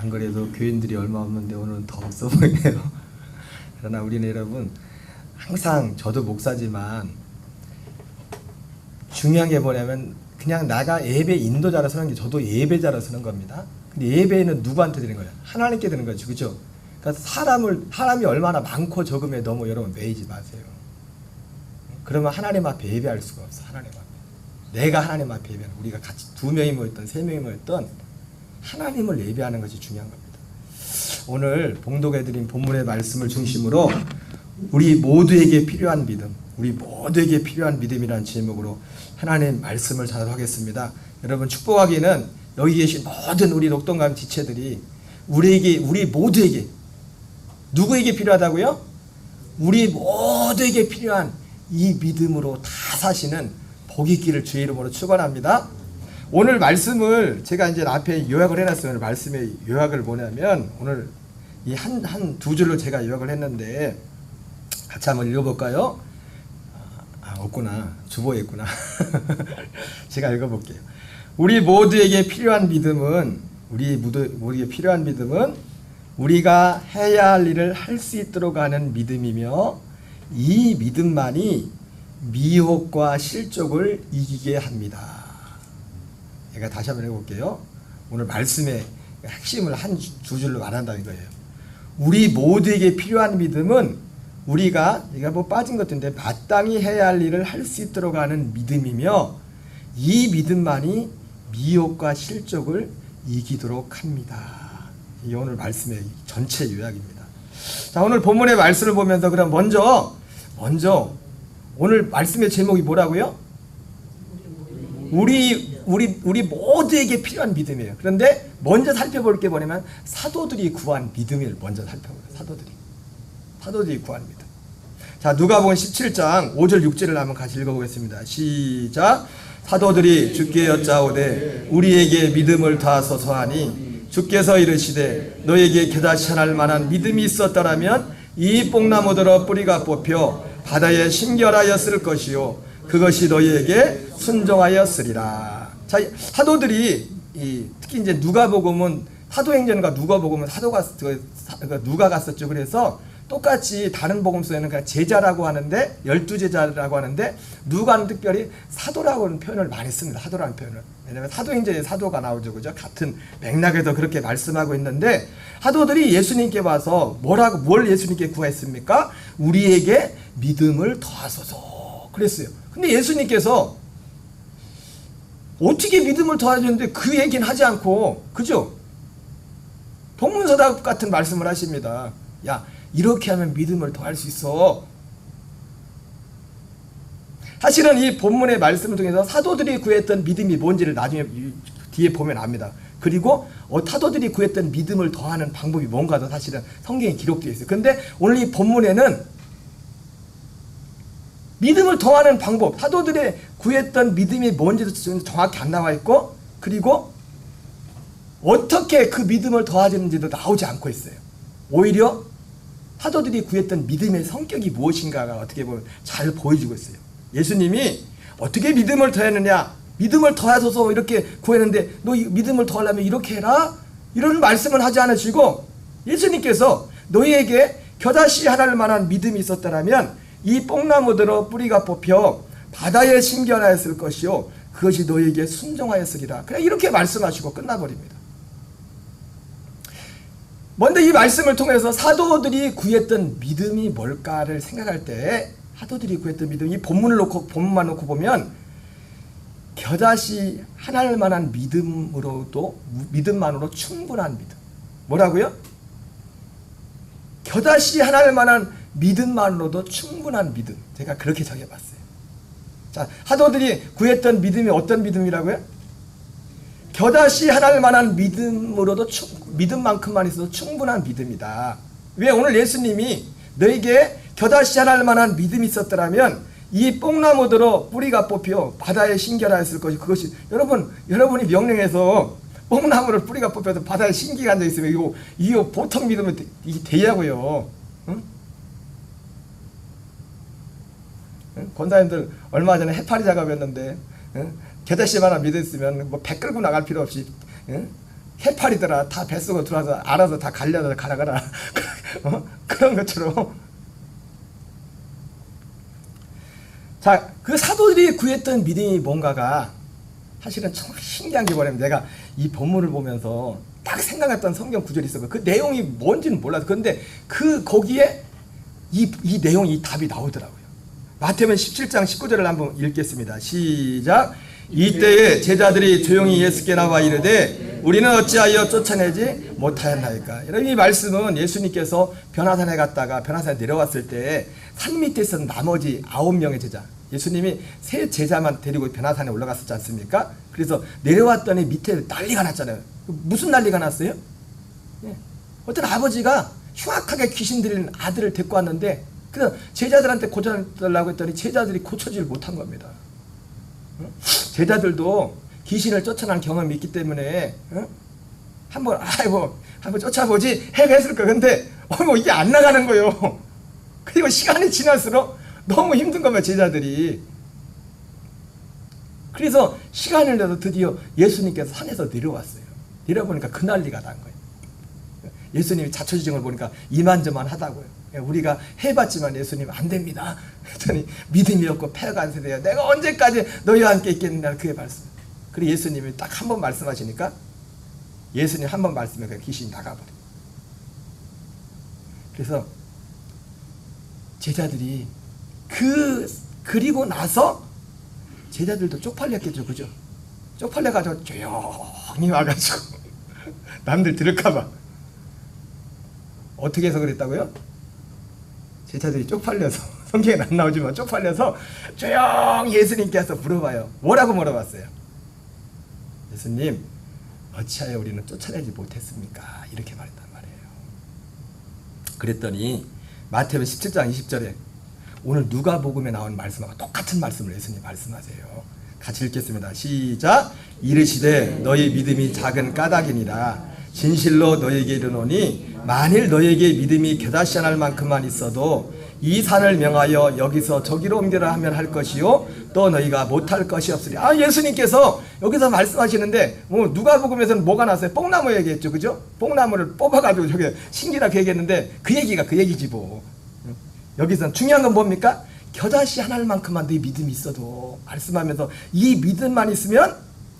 안 그래도 교인들이 얼마 없는데 오늘은 더 없어 보이네요. 그러나 우리는 여러분 항상 저도 목사지만 중요한 게 뭐냐면 그냥 나가 예배 인도자로 서는 게 저도 예배자로 서는 겁니다. 근데 예배는 누구한테 드리는 거예요? 하나님께 드리는 거죠. 그죠? 그러니까 사람이 얼마나 많고 적음에 너무 여러분 매이지 마세요. 그러면 하나님 앞에 예배할 수가 없어. 하나님 앞에. 내가 하나님 앞에 예배하는, 우리가 같이 2명이 모였던 3명이 모였던 하나님을 예배하는 것이 중요한 겁니다. 오늘 봉독해 드린 본문의 말씀을 중심으로 우리 모두에게 필요한 믿음, 우리 모두에게 필요한 믿음이라는 제목으로 하나님 말씀을 전하도록 하겠습니다. 여러분 축복하기는 여기 계신 모든 우리 녹동감 지체들이 우리 모두에게, 누구에게 필요하다고요? 우리 모두에게 필요한 이 믿음으로 다 사시는 복이 있기를 주의 이름으로 축원합니다. 오늘 말씀을 제가 이제 앞에 요약을 해놨어요. 오늘 말씀의 요약을 뭐냐면 오늘 이 두 줄로 제가 요약을 했는데 같이 한번 읽어볼까요? 없구나. 주보에 있구나. 제가 읽어볼게요. 우리 모두에게 필요한 믿음은 우리가 해야 할 일을 할 수 있도록 하는 믿음이며 이 믿음만이 미혹과 실족을 이기게 합니다. 제가 다시 한번 해볼게요. 오늘 말씀의 핵심을 두 줄로 말한다는 거예요. 우리 모두에게 필요한 믿음은 우리가 뭐 빠진 것인데 마땅히 해야 할 일을 할 수 있도록 하는 믿음이며 이 믿음만이 미혹과 실족을 이기도록 합니다. 이 오늘 말씀의 전체 요약입니다. 자, 오늘 본문의 말씀을 보면서 그럼 먼저 오늘 말씀의 제목이 뭐라고요? 우리 모두에게 필요한 믿음이에요. 그런데 먼저 살펴볼 게 뭐냐면 사도들이 구한 믿음을 먼저 살펴보세요. 사도들이 구한 믿음. 자, 누가복음 17장 5절 6절을 한번 같이 읽어보겠습니다. 시작. 사도들이 주께 여짜오되 우리에게 믿음을 다하소서 하니 주께서 이르시되 너에게 겨자씨 하나 할 만한 믿음이 있었더라면 이 뽕나무들어 뿌리가 뽑혀 바다에 심결하였을 것이요 그것이 너희에게 순종하였으리라. 자, 사도들이 특히 이제 누가복음은 사도행전과 누가복음은 누가 갔었죠. 그래서 똑같이 다른 복음서에는 그냥 제자라고 하는데 12제자라고 하는데 누가는 특별히 사도라고 하는 표현을 많이 씁니다. 사도라는 표현을. 왜냐하면 사도행전에 사도가 나오죠. 그죠? 같은 맥락에서 그렇게 말씀하고 있는데 사도들이 예수님께 와서 뭘 예수님께 구했습니까? 우리에게 믿음을 더하소서 그랬어요. 근데 예수님께서 어떻게 믿음을 더하셨는데 그 얘기는 하지 않고, 그죠? 동문서답 같은 말씀을 하십니다. 야, 이렇게 하면 믿음을 더할 수 있어. 사실은 이 본문의 말씀을 통해서 사도들이 구했던 믿음이 뭔지를 나중에 뒤에 보면 압니다. 그리고 사도들이 구했던 믿음을 더하는 방법이 뭔가도 사실은 성경에 기록되어 있어요. 그런데 오늘 이 본문에는 믿음을 더하는 방법, 사도들이 구했던 믿음이 뭔지도 정확히 안 나와 있고, 그리고 어떻게 그 믿음을 더하는지도 나오지 않고 있어요. 오히려 사도들이 구했던 믿음의 성격이 무엇인가가 어떻게 보면 잘 보여주고 있어요. 예수님이 어떻게 믿음을 더했느냐, 믿음을 더하소서 이렇게 구했는데 너 믿음을 더하려면 이렇게 해라, 이런 말씀을 하지 않으시고 예수님께서 너희에게 겨자씨 하나를 만한 믿음이 있었다면 이 뽕나무들어 뿌리가 뽑혀 바다에 심겨하였을 것이요 그것이 너희에게 순종하였으리라. 그냥 이렇게 말씀하시고 끝나버립니다. 먼저 이 말씀을 통해서 사도들이 구했던 믿음이 뭘까를 생각할 때 사도들이 구했던 믿음, 이 본문만 놓고 보면 겨자씨 하나를 만한 믿음만으로 충분한 믿음. 뭐라고요? 겨자씨 하나를 만한 믿음만으로도 충분한 믿음. 제가 그렇게 정해봤어요. 자, 사도들이 구했던 믿음이 어떤 믿음이라고요? 겨자씨 하나를 만한 믿음만큼만 있어도 충분한 믿음이다. 왜? 오늘 예수님이 너에게 겨자씨 하나를 만한 믿음이 있었더라면 이 뽕나무들어 뿌리가 뽑혀 바다에 심겨하였을 것이 그것이 여러분이 명령해서 뽕나무를 뿌리가 뽑혀서 바다에 심기가 앉아 있으면 이거 보통 믿으면 이게 되냐고요. 응? 권사님들 얼마 전에 해파리 작업했는데 겨자씨 하나 믿었으면 배 끌고 나갈 필요 없이 해파리더라 다 뱃속으로 들어와서 알아서 다 갈려서 가라가라 그런 것처럼. 자, 그 사도들이 구했던 믿음이 뭔가가 사실은 참 신기한 게 뭐냐면, 내가 이 본문을 보면서 딱 생각했던 성경 구절이 있어. 그 내용이 뭔지는 몰라서. 그런데 거기에 이 내용이, 이 답이 나오더라고요. 마태복음 17장 19절을 한번 읽겠습니다. 시작. 이때에 제자들이 조용히 예수께 나와 이르되 우리는 어찌하여 쫓아내지 못하였나이까. 이 말씀은 예수님께서 변화산에 갔다가 변화산에 내려왔을 때 산 밑에 있었던 나머지 9명의 제자, 예수님이 세 제자만 데리고 변화산에 올라갔었지 않습니까? 그래서 내려왔더니 밑에 난리가 났잖아요. 무슨 난리가 났어요? 어떤 아버지가 흉악하게 귀신 들린 아들을 데리고 왔는데, 그래서 제자들한테 고쳐달라고 했더니 제자들이 고쳐지를 못한 겁니다. 제자들도 귀신을 쫓아난 경험이 있기 때문에 한번 쫓아보지 했을 거예요. 근데 이게 안 나가는 거예요. 그리고 시간이 지날수록 너무 힘든 거면 제자들이. 그래서 시간을 내서 드디어 예수님께서 산에서 내려왔어요. 내려보니까 그 난리가 난 거예요. 예수님이 자초지종을 보니까 이만저만 하다고요. 우리가 해봤지만 예수님 안 됩니다. 그랬더니 믿음이 없고 폐가 안 세대요. 내가 언제까지 너희와 함께 있겠느냐, 그의 말씀. 그리고 예수님이 딱 한 번 말씀하시니까, 예수님 한 번 말씀에 귀신이 나가버려요. 그래서 제자들이 그리고 나서 제자들도 쪽팔렸겠죠, 그죠? 쪽팔려가지고 조용히 와가지고 남들 들을까봐 어떻게 해서 그랬다고요? 제자들이 쪽팔려서, 성경에 안 나오지만 쪽팔려서 조용히 예수님께서 물어봐요. 뭐라고 물어봤어요? 예수님, 어찌하여 우리는 쫓아내지 못했습니까? 이렇게 말했단 말이에요. 그랬더니 마태복음 17장 20절에 오늘 누가복음에 나온 말씀하고 똑같은 말씀을 예수님 말씀하세요. 같이 읽겠습니다. 시작. 이르시되 너희 믿음이 작은 까닭이니라. 진실로 너희에게 이르노니 만일 너희에게 믿음이 겨자씨 한 알 만큼만 있어도 이 산을 명하여 여기서 저기로 옮겨라 하면 할 것이요 또 너희가 못할 것이 없으리. 예수님께서 여기서 말씀하시는데 누가복음에서는 뭐가 나왔어요? 뽕나무 얘기했죠, 그죠? 뽕나무를 뽑아가지고 저기 신기하게 얘기했는데 그 얘기가 그 얘기지 뭐. 여기서는 중요한 건 뭡니까? 겨자씨 한 알만큼만 너희 믿음이 있어도, 말씀하면서 이 믿음만 있으면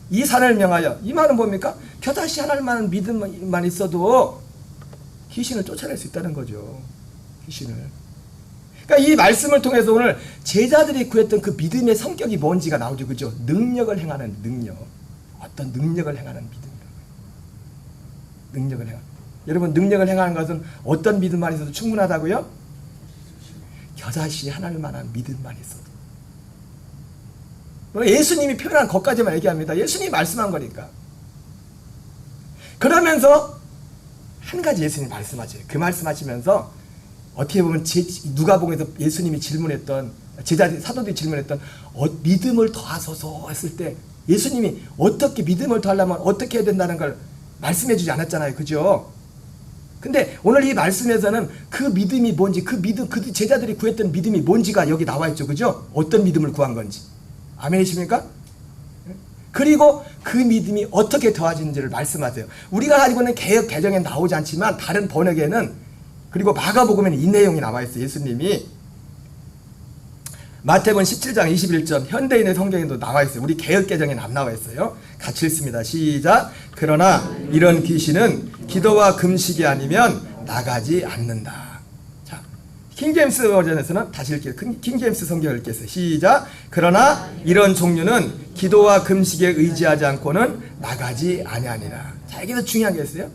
이 산을 명하여, 이 말은 뭡니까? 겨자씨 한 알만 믿음만 있어도 귀신을 쫓아낼 수 있다는 거죠. 귀신을. 그러니까 이 말씀을 통해서 오늘 제자들이 구했던 그 믿음의 성격이 뭔지가 나오죠, 그죠? 능력을 행하는 능력. 어떤 능력을 행하는 믿음이라고요. 능력을 행하는. 여러분, 능력을 행하는 것은 어떤 믿음만 있어도 충분하다고요? 겨자씨 한 알만한 믿음만 있어도. 예수님이 표현한 것까지만 얘기합니다. 예수님이 말씀한 거니까. 그러면서 한 가지 예수님이 말씀하세요. 그 말씀하시면서 어떻게 보면 누가복음에서 예수님이 질문했던, 제자들 사도들이 질문했던 믿음을 더하소서 했을 때 예수님이 어떻게 믿음을 더하려면 어떻게 해야 된다는 걸 말씀해 주지 않았잖아요, 그죠? 근데 오늘 이 말씀에서는 그 믿음이 뭔지, 그 제자들이 구했던 믿음이 뭔지가 여기 나와 있죠, 그죠? 어떤 믿음을 구한 건지. 아멘이십니까? 그리고 그 믿음이 어떻게 더해지는지를 말씀하세요. 우리가 가지고 있는 개역 개정에 나오지 않지만 다른 번역에는, 그리고 마가복음에는 이 내용이 나와 있어요. 예수님이 마태복음 17장 21절 현대인의 성경에도 나와 있어요. 우리 개역 개정에는 안 나와 있어요. 같이 읽습니다. 시작. 그러나 이런 귀신은 기도와 금식이 아니면 나가지 않는다. 자, 킹제임스 버전에서는 다시 읽게요. 킹제임스 성경을 읽겠어요. 시작. 그러나 이런 종류는 기도와 금식에 의지하지 않고는 나가지 아니하니라. 자, 여기서 중요한 게 있어요.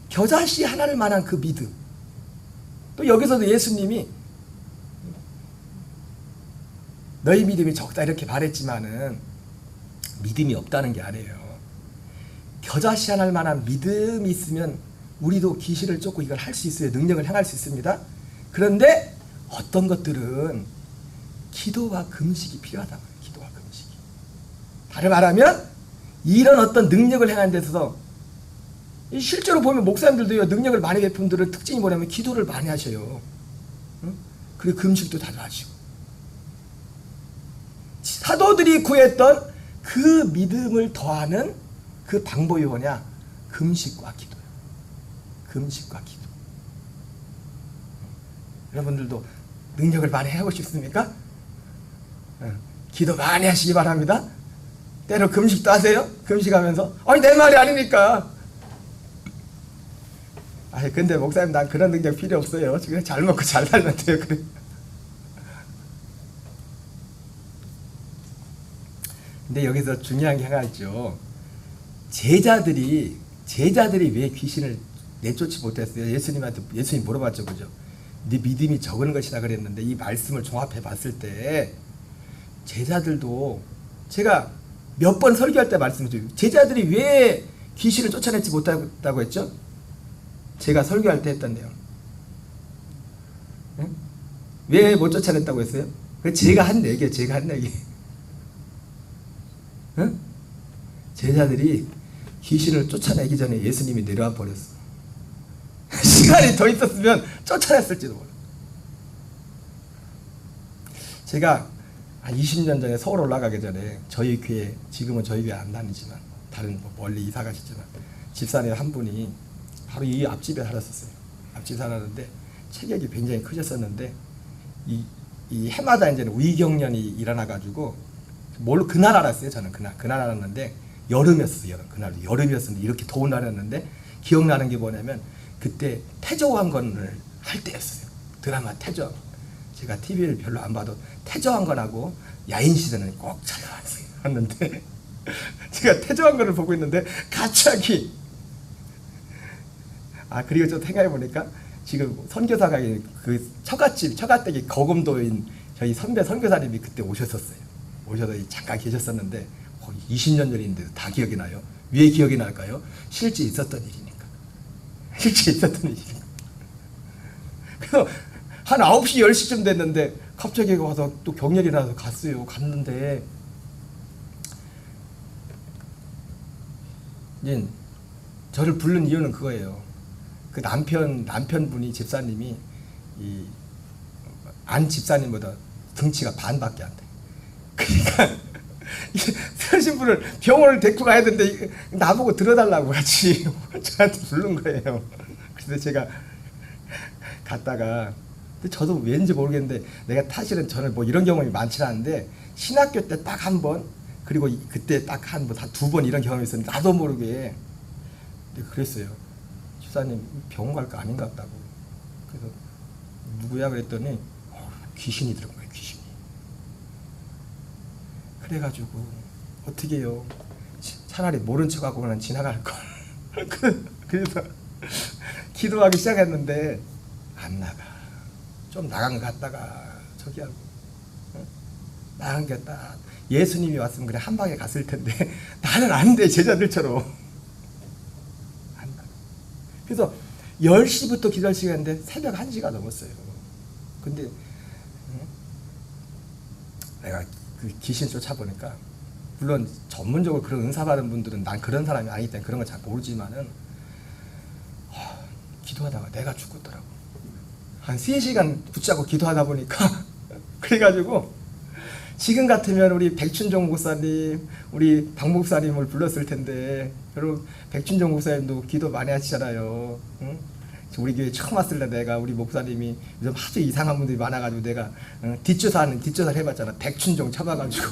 겨자씨 하나를 만한 그 믿음. 또 여기서도 예수님이 너희 믿음이 적다 이렇게 말했지만은 믿음이 없다는 게 아니에요. 겨자씨 하나를 만한 믿음이 있으면 우리도 귀신을 쫓고 이걸 할 수 있어요. 능력을 행할 수 있습니다. 그런데 어떤 것들은 기도와 금식이 필요하다고요. 기도와 금식이. 다른 말하면 이런 어떤 능력을 행하는 데 있어서 실제로 보면 목사님들도요, 능력을 많이 베푼 분들은 특징이 뭐냐면 기도를 많이 하셔요. 응? 그리고 금식도 자주 하시고. 사도들이 구했던 그 믿음을 더하는 그 방법이 뭐냐? 금식과 기도요. 금식과 기도. 여러분들도 능력을 많이 하고 싶습니까? 기도 많이 하시기 바랍니다. 때로 금식도 하세요. 금식하면서 아니 내 말이 아니니까. 아니 근데 목사님 난 그런 능력 필요 없어요. 지금 잘 먹고 잘 살면 돼요. 그래. 근데 여기서 중요한 게 하나 있죠. 제자들이 왜 귀신을 내쫓지 못했어요? 예수님 물어봤죠, 그죠? 네 믿음이 적은 것이다 그랬는데 이 말씀을 종합해 봤을 때 제자들도 제가 몇 번 설교할 때 말씀드려요. 제자들이 왜 귀신을 쫓아내지 못했다고 했죠? 제가 설교할 때 했던 내용. 응? 왜 못 쫓아냈다고 했어요? 제가 한 얘기예요. 제가 한 얘기. 응? 제자들이 귀신을 쫓아내기 전에 예수님이 내려와 버렸어. 시간이 더 있었으면 쫓아냈을지도 몰라. 제가 한 20년 전에 서울 올라가기 전에 저희 교회, 지금은 저희 교회 안 다니지만 다른 멀리 이사 가셨지만 집사님 한 분이 바로 이 앞집에 살았었어요. 앞집에 살았는데 체격이 굉장히 크셨었는데 이 해마다 이제는 위경련이 일어나가지고 그날 알았어요. 저는 그날 알았는데 여름이었어요. 그날 여름이었는데 이렇게 더운 날이었는데 기억나는 게 뭐냐면 그때 태조왕건을 할 때였어요. 드라마 태조. 제가 TV를 별로 안 봐도 태조왕건하고 야인시대는 꼭 찾아왔는데 제가 태조왕건을 보고 있는데 갑자기 그리고 좀 생각해 보니까 지금 선교사가 그 처갓댁이 거금도인 저희 선배 선교사님이 그때 오셨었어요. 오셔서 잠깐 계셨었는데 20년 전인데 다 기억이 나요. 왜 기억이 날까요? 실제 있었던 일이니까. 실제 있었던 일이니까. 그래서 한 9시 10시쯤 됐는데 갑자기 와서 또 격렬이 나서 갔어요. 갔는데 이제 저를 부른 이유는 그거예요. 그 남편분이 집사님이 안 집사님보다 등치가 반밖에 안 돼. 그러니까 쓰신 분을 병원을 데리고 가야 되는데 나보고 들어달라고 같이 저한테 부른 거예요. 그래서 제가 갔다가 근데 저도 왠지 모르겠는데 내가 사실은 저는 뭐 이런 경험이 많지 않은데 신학교 때 딱 한 번 그리고 그때 딱 한 번, 두 번 이런 경험이 있었는데 나도 모르게 그랬어요. 집사님 병원 갈 거 아닌 것 같다고. 그래서 누구야 그랬더니 귀신이 들은 거예요. 귀신이. 그래가지고 어떻게 해요. 차라리 모른 척하고 그냥 지나갈 걸. 그래서 기도하기 시작했는데 안 나가. 좀 나간 것 같다가 저기 하고 나간 게 딱 예수님이 왔으면 그래 한 방에 갔을 텐데 나는 안 돼. 제자들처럼 안 나가. 그래서 10시부터 기도할 시간인데 새벽 1시가 넘었어요. 근데 내가 그 귀신 쫓아보니까 물론 전문적으로 그런 은사 받은 분들은 난 그런 사람이 아니기 때문에 그런 걸 잘 모르지만은 기도하다가 내가 죽었더라고. 한 3시간 붙잡고 기도하다 보니까 그래가지고 지금 같으면 우리 백춘종 목사님, 우리 박 목사님을 불렀을 텐데 여러분 백춘종 목사님도 기도 많이 하시잖아요. 응? 우리 교회 처음 왔을 때 내가 우리 목사님이 요즘 아주 이상한 분들이 많아가지고 내가 뒷조사를 해봤잖아. 백춘종 쳐봐가지고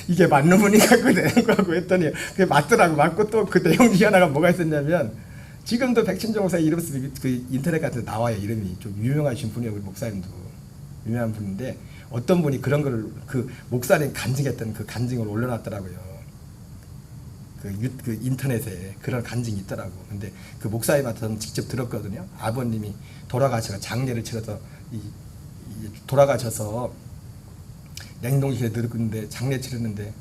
이게 맞는 분인가 그 내용하고 했더니 그게 맞더라고. 맞고 또 그 내용 중에 하나가 뭐가 있었냐면 지금도 백춘종 목사님 이름 쓰면 그 인터넷 같은 데 나와요. 이름이 좀 유명하신 분이에요. 우리 목사님도 유명한 분인데 어떤 분이 그런 거를 그 목사님 간증했던 그 간증을 올려놨더라고요. 그 인터넷에 그런 간증이 있더라고. 근데 그 목사님한테는 직접 들었거든요. 아버님이 돌아가셔서 장례를 치러서 돌아가셔서 냉동실에 넣었는데 장례 치렀는데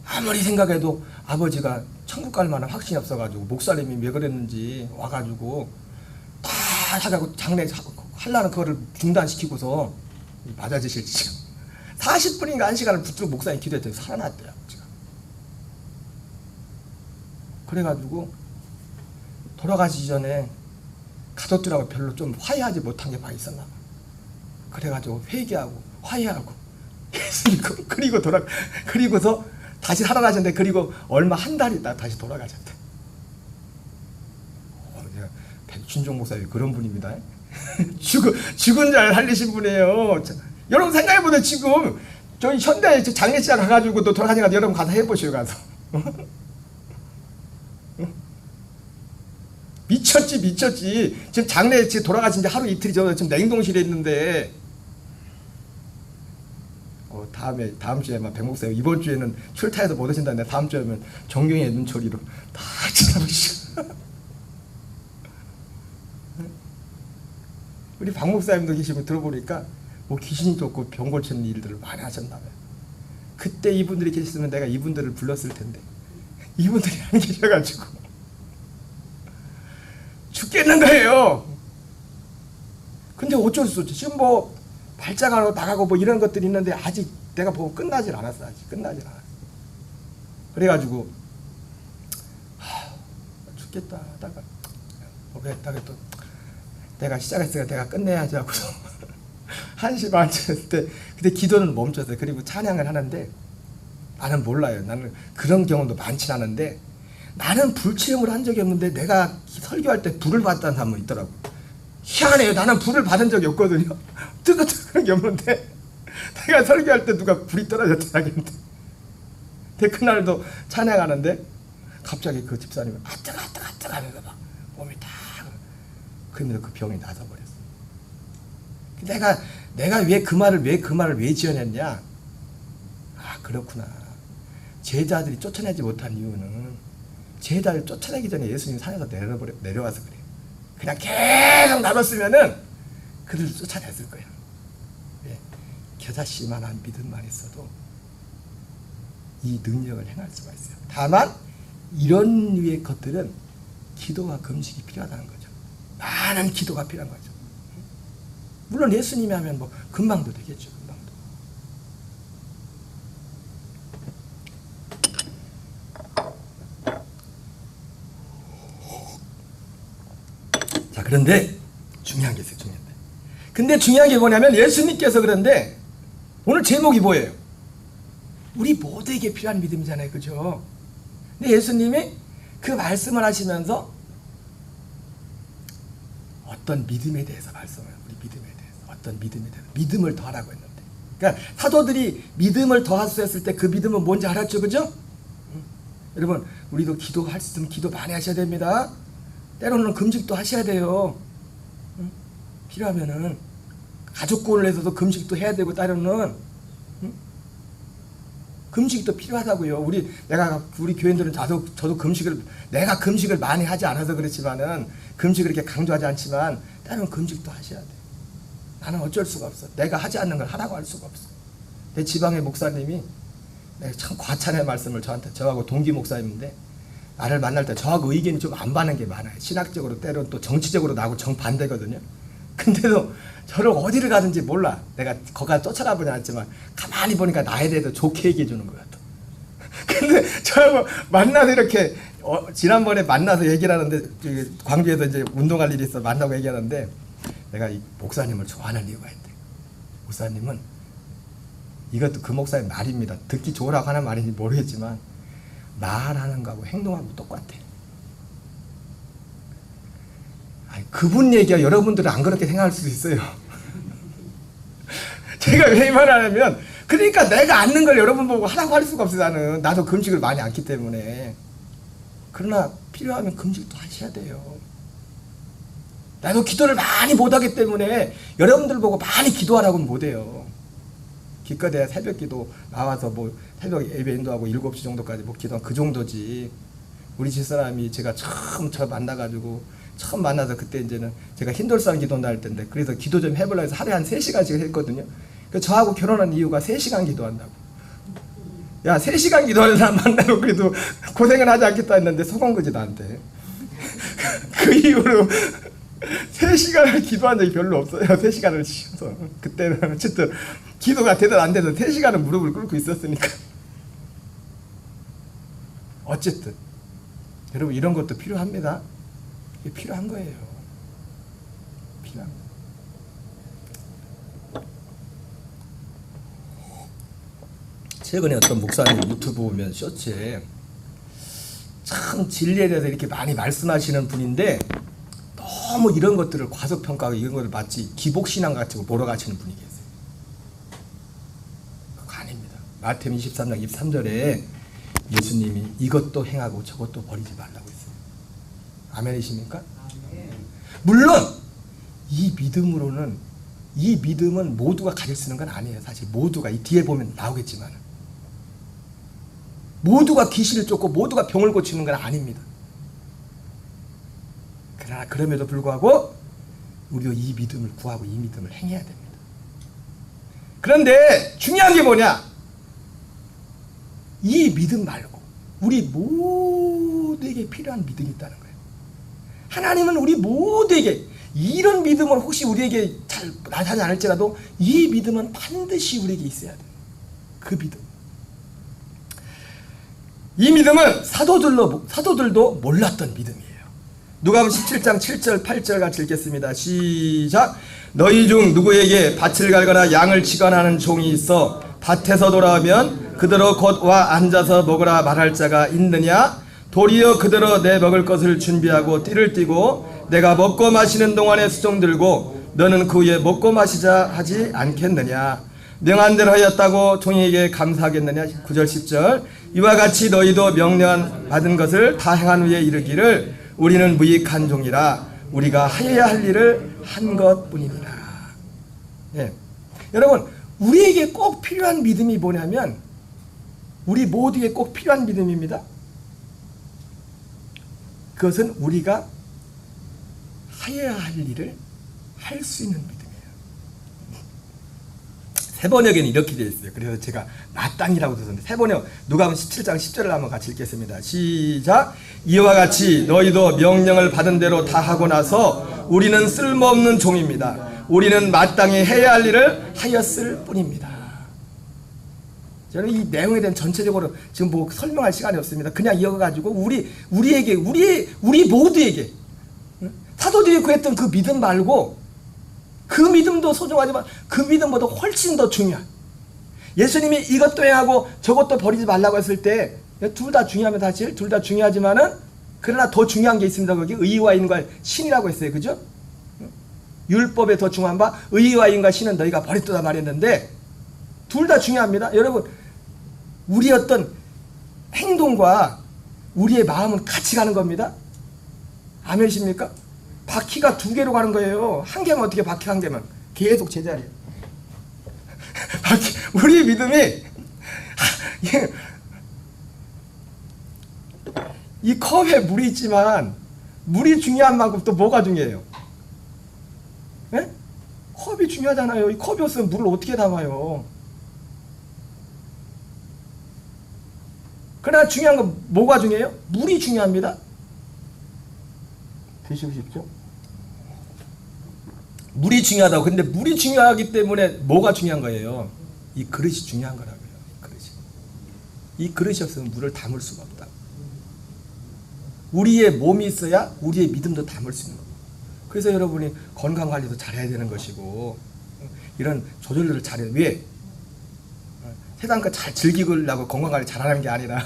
아무리 생각해도 아버지가 천국 갈 만한 확신이 없어가지고 목사님이 왜 그랬는지 와가지고 다 하자고 장례 하려는 그거를 중단시키고서 맞아지실 지금 40분인가 1시간을 붙들고 목사님 기도했더니 살아났대요. 아버지가. 그래가지고 돌아가시기 전에 가족들하고 별로 좀 화해하지 못한 게 많이 있었나 봐. 그래가지고 회개하고 화해하고 그리고서 다시 살아나셨는데 그리고 얼마 한 달 있다 다시 돌아가셨대. 제가 백춘종 목사님 그런 분입니다. 죽은 잘 살리신 분이에요. 여러분 생각해보세요. 지금 저희 현대 장례식장 가가지고 또 돌아가니까 여러분 가서 해보시오 가서. 미쳤지. 지금 장례 돌아가신 지 하루 이틀이죠. 지금 냉동실에 있는데. 다음 주에 막 백목사님 이번 주에는 출타해서 못 오신다는데 다음 주에는 존경의 눈초리로 다 쳐다보시고. 우리 박 목사님도 계시고 들어보니까 뭐 귀신이 쫓고 병 고치는 일들을 많이 하셨나 봐요. 그때 이분들이 계셨으면 내가 이분들을 불렀을 텐데 이분들이 안 계셔가지고 죽겠는 거예요. 근데 어쩔 수 없지. 지금 뭐 발작하고 나가고 뭐 이런 것들이 있는데 아직 내가 보고 끝나질 않았어. 아직 끝나질 않았어. 그래가지고 죽겠다 하다가 모르겠다가 또 내가 시작했으니까 내가 끝내야지 하고서 1시 반쯤 때 그때 기도는 멈췄어요. 그리고 찬양을 하는데 나는 몰라요. 나는 그런 경우도 많진 않은데 나는 불체험을 한 적이 없는데 내가 설교할 때 불을 받았다는 사람은 있더라고. 희한해요. 나는 불을 받은 적이 없거든요. 뜨거뜨거한 게 없는데 내가 설교할 때 누가 불이 떨어졌다는데 그날도 찬양하는데 갑자기 그 집사님이 뜨거 하면서 막 몸이 다 그러면서 그 병이 나서버렸어. 내가 왜 그 말을 왜 지어냈냐? 그렇구나. 제자들이 쫓아내지 못한 이유는 제자를 쫓아내기 전에 예수님이 산에서 내려와서 그래요. 그냥 계속 놔뒀으면은 그들을 쫓아냈을 거예요. 예. 겨자씨만한 믿음만 있어도 이 능력을 행할 수가 있어요. 다만 이런 류의 것들은 기도와 금식이 필요하다는 거죠. 많은 기도가 필요한 거죠. 물론 예수님이 하면 뭐 금방도 되겠죠. 금방도. 자, 그런데 중요한 게 있어요. 근데 중요한 게 뭐냐면 예수님께서 그런데 오늘 제목이 뭐예요? 우리 모두에게 필요한 믿음이잖아요. 그죠? 근데 예수님이 그 말씀을 하시면서 어떤 믿음에 대해서 말씀을 우리 믿음에 대해서 어떤 믿음에 대해서 믿음을 더하라고 했는데 그러니까 사도들이 믿음을 더하셨을 때 그 믿음은 뭔지 알았죠? 그죠? 여러분 우리도 기도할 수 있으면 기도 많이 하셔야 됩니다. 때로는 금식도 하셔야 돼요. 필요하면은 가족구원을 해서도 금식도 해야 되고 때로는 금식도 필요하다고요. 우리 교인들은 저도 내가 금식을 많이 하지 않아서 그렇지만은 금식을 이렇게 강조하지 않지만 때로는 금식도 하셔야 돼. 나는 어쩔 수가 없어. 내가 하지 않는 걸 하라고 할 수가 없어. 내 지방의 목사님이 참 과찬의 말씀을 저하고 동기 목사님인데 나를 만날 때 저하고 의견이 좀 안 맞는 게 많아요. 신학적으로 때로는 또 정치적으로 나하고 정반대거든요. 근데도 저를 어디를 가든지 몰라. 내가 거가 쫓아가보지 않았지만 가만히 보니까 나에 대해서 좋게 얘기해 주는 것 같아. 근데 저하고 만나서 이렇게 지난번에 만나서 얘기를 하는데 광주에서 이제 운동할 일이 있어 만나고 얘기하는데 내가 이 목사님을 좋아하는 이유가 있대. 목사님은 이것도 그 목사님 말입니다. 듣기 좋으라고 하는 말인지 모르겠지만 말하는 거하고 행동하고 똑같아. 그분 얘기가 여러분들은 안 그렇게 생각할 수도 있어요. 제가 왜 이 말을 하냐면 그러니까 내가 앉는 걸 여러분 보고 하라고 할 수가 없어요. 나도 금식을 많이 않기 때문에. 그러나 필요하면 금식도 하셔야 돼요. 나도 기도를 많이 못하기 때문에 여러분들 보고 많이 기도하라고는 못해요. 기껏해야 새벽 기도 나와서 뭐 새벽 예배 인도하고 7시 정도까지 뭐 기도한 그 정도지. 우리 집사람이 제가 처음 만나서 그때 이제는 제가 흰돌산 기도 날 때인데 그래서 기도 좀 해보려고 해서 하루에 한 3시간씩 했거든요. 그래서 저하고 결혼한 이유가 3시간 기도한다고. 야 3시간 기도하는 사람 만나고 그래도 고생을 하지 않겠다 했는데 속은 거지 나한테. 그 이후로 3시간을 기도한 적이 별로 없어요. 3시간을 쉬어서. 그때는 어쨌든 기도가 되든 안 되든 3시간은 무릎을 꿇고 있었으니까. 어쨌든 여러분 이런 것도 필요합니다. 이게 필요한 거예요. 필요한 거. 최근에 어떤 목사님 유튜브 보면 쇼츠에 참 진리에 대해서 이렇게 많이 말씀하시는 분인데 너무 이런 것들을 과소평가하고 이런 것을 마치 기복신앙 같이 몰아가시는 분이 계세요. 그거 아닙니다. 마태복음 23장 23절에 예수님이 이것도 행하고 저것도 버리지 말라고 했어요. 아멘이십니까? 물론 이 믿음은 모두가 가질 수 있는 건 아니에요. 사실 모두가 이 뒤에 보면 나오겠지만 모두가 귀신을 쫓고 모두가 병을 고치는 건 아닙니다. 그러나 그럼에도 불구하고 우리도 이 믿음을 구하고 이 믿음을 행해야 됩니다. 그런데 중요한 게 뭐냐? 이 믿음 말고 우리 모두에게 필요한 믿음이 있다는 거예요. 하나님은 우리 모두에게 이런 믿음을 혹시 우리에게 잘 나타나지 않을지라도 이 믿음은 반드시 우리에게 있어야 돼요. 그 믿음. 이 믿음은 사도들도 몰랐던 믿음이에요. 누가복음 17장 7절 8절 같이 읽겠습니다. 시작. 너희 중 누구에게 밭을 갈거나 양을 치거나 하는 종이 있어 밭에서 돌아오면 그대로 곧 와 앉아서 먹으라 말할 자가 있느냐? 도리어 그대로 내 먹을 것을 준비하고 띠를 띠고 내가 먹고 마시는 동안에 수종 들고 너는 그 후에 먹고 마시자 하지 않겠느냐? 명한 대로 하였다고 종에게 감사하겠느냐? 9절 10절. 이와 같이 너희도 명령 받은 것을 다 행한 후에 이르기를 우리는 무익한 종이라 우리가 하여야 할 일을 한 것뿐이니라. 예. 여러분, 우리에게 꼭 필요한 믿음이 뭐냐면 우리 모두에게 꼭 필요한 믿음입니다. 그것은 우리가 하여야 할 일을 할 수 있는 믿음이에요. 세번역에는 이렇게 되어 있어요. 그래서 제가 마땅이라고 썼는데 세번역 누가복음 17장 10절을 한번 같이 읽겠습니다. 시작. 이와 같이 너희도 명령을 받은 대로 다 하고 나서 우리는 쓸모없는 종입니다. 우리는 마땅히 해야 할 일을 하였을 뿐입니다. 저는 이 내용에 대한 전체적으로 지금 뭐 설명할 시간이 없습니다. 그냥 이어가지고 우리 모두에게 사도들이 구했던 그 믿음 말고 그 믿음도 소중하지만 그 믿음보다 훨씬 더 중요한 예수님이 이것도 행하고 저것도 버리지 말라고 했을 때 둘 다 중요하면 사실 둘 다 중요하지만은 그러나 더 중요한 게 있습니다. 거기 의와 인과 신이라고 했어요. 그죠? 율법에 더 중요한 바 의와 인과 신은 너희가 버렸다 말했는데 둘 다 중요합니다. 여러분 우리 어떤 행동과 우리의 마음은 같이 가는 겁니다. 아멘이십니까? 바퀴가 두 개로 가는 거예요. 한 개면 어떻게 바퀴 한 개면 계속 제자리에 바퀴 우리 믿음이 이 컵에 물이 있지만 물이 중요한 만큼 또 뭐가 중요해요? 예? 컵이 중요하잖아요. 이 컵이 없으면 물을 어떻게 담아요? 그러나 중요한 건 뭐가 중요해요? 물이 중요합니다. 드시고 싶죠? 물이 중요하다고. 근데 물이 중요하기 때문에 뭐가 중요한 거예요? 이 그릇이 중요한 거라고요. 이 그릇이 없으면 물을 담을 수가 없다. 우리의 몸이 있어야 우리의 믿음도 담을 수 있는 거고. 그래서 여러분이 건강관리도 잘해야 되는 것이고 이런 조절들을 잘해야 왜? 세상 거 잘 즐기려고 건강관리 잘하는 게 아니라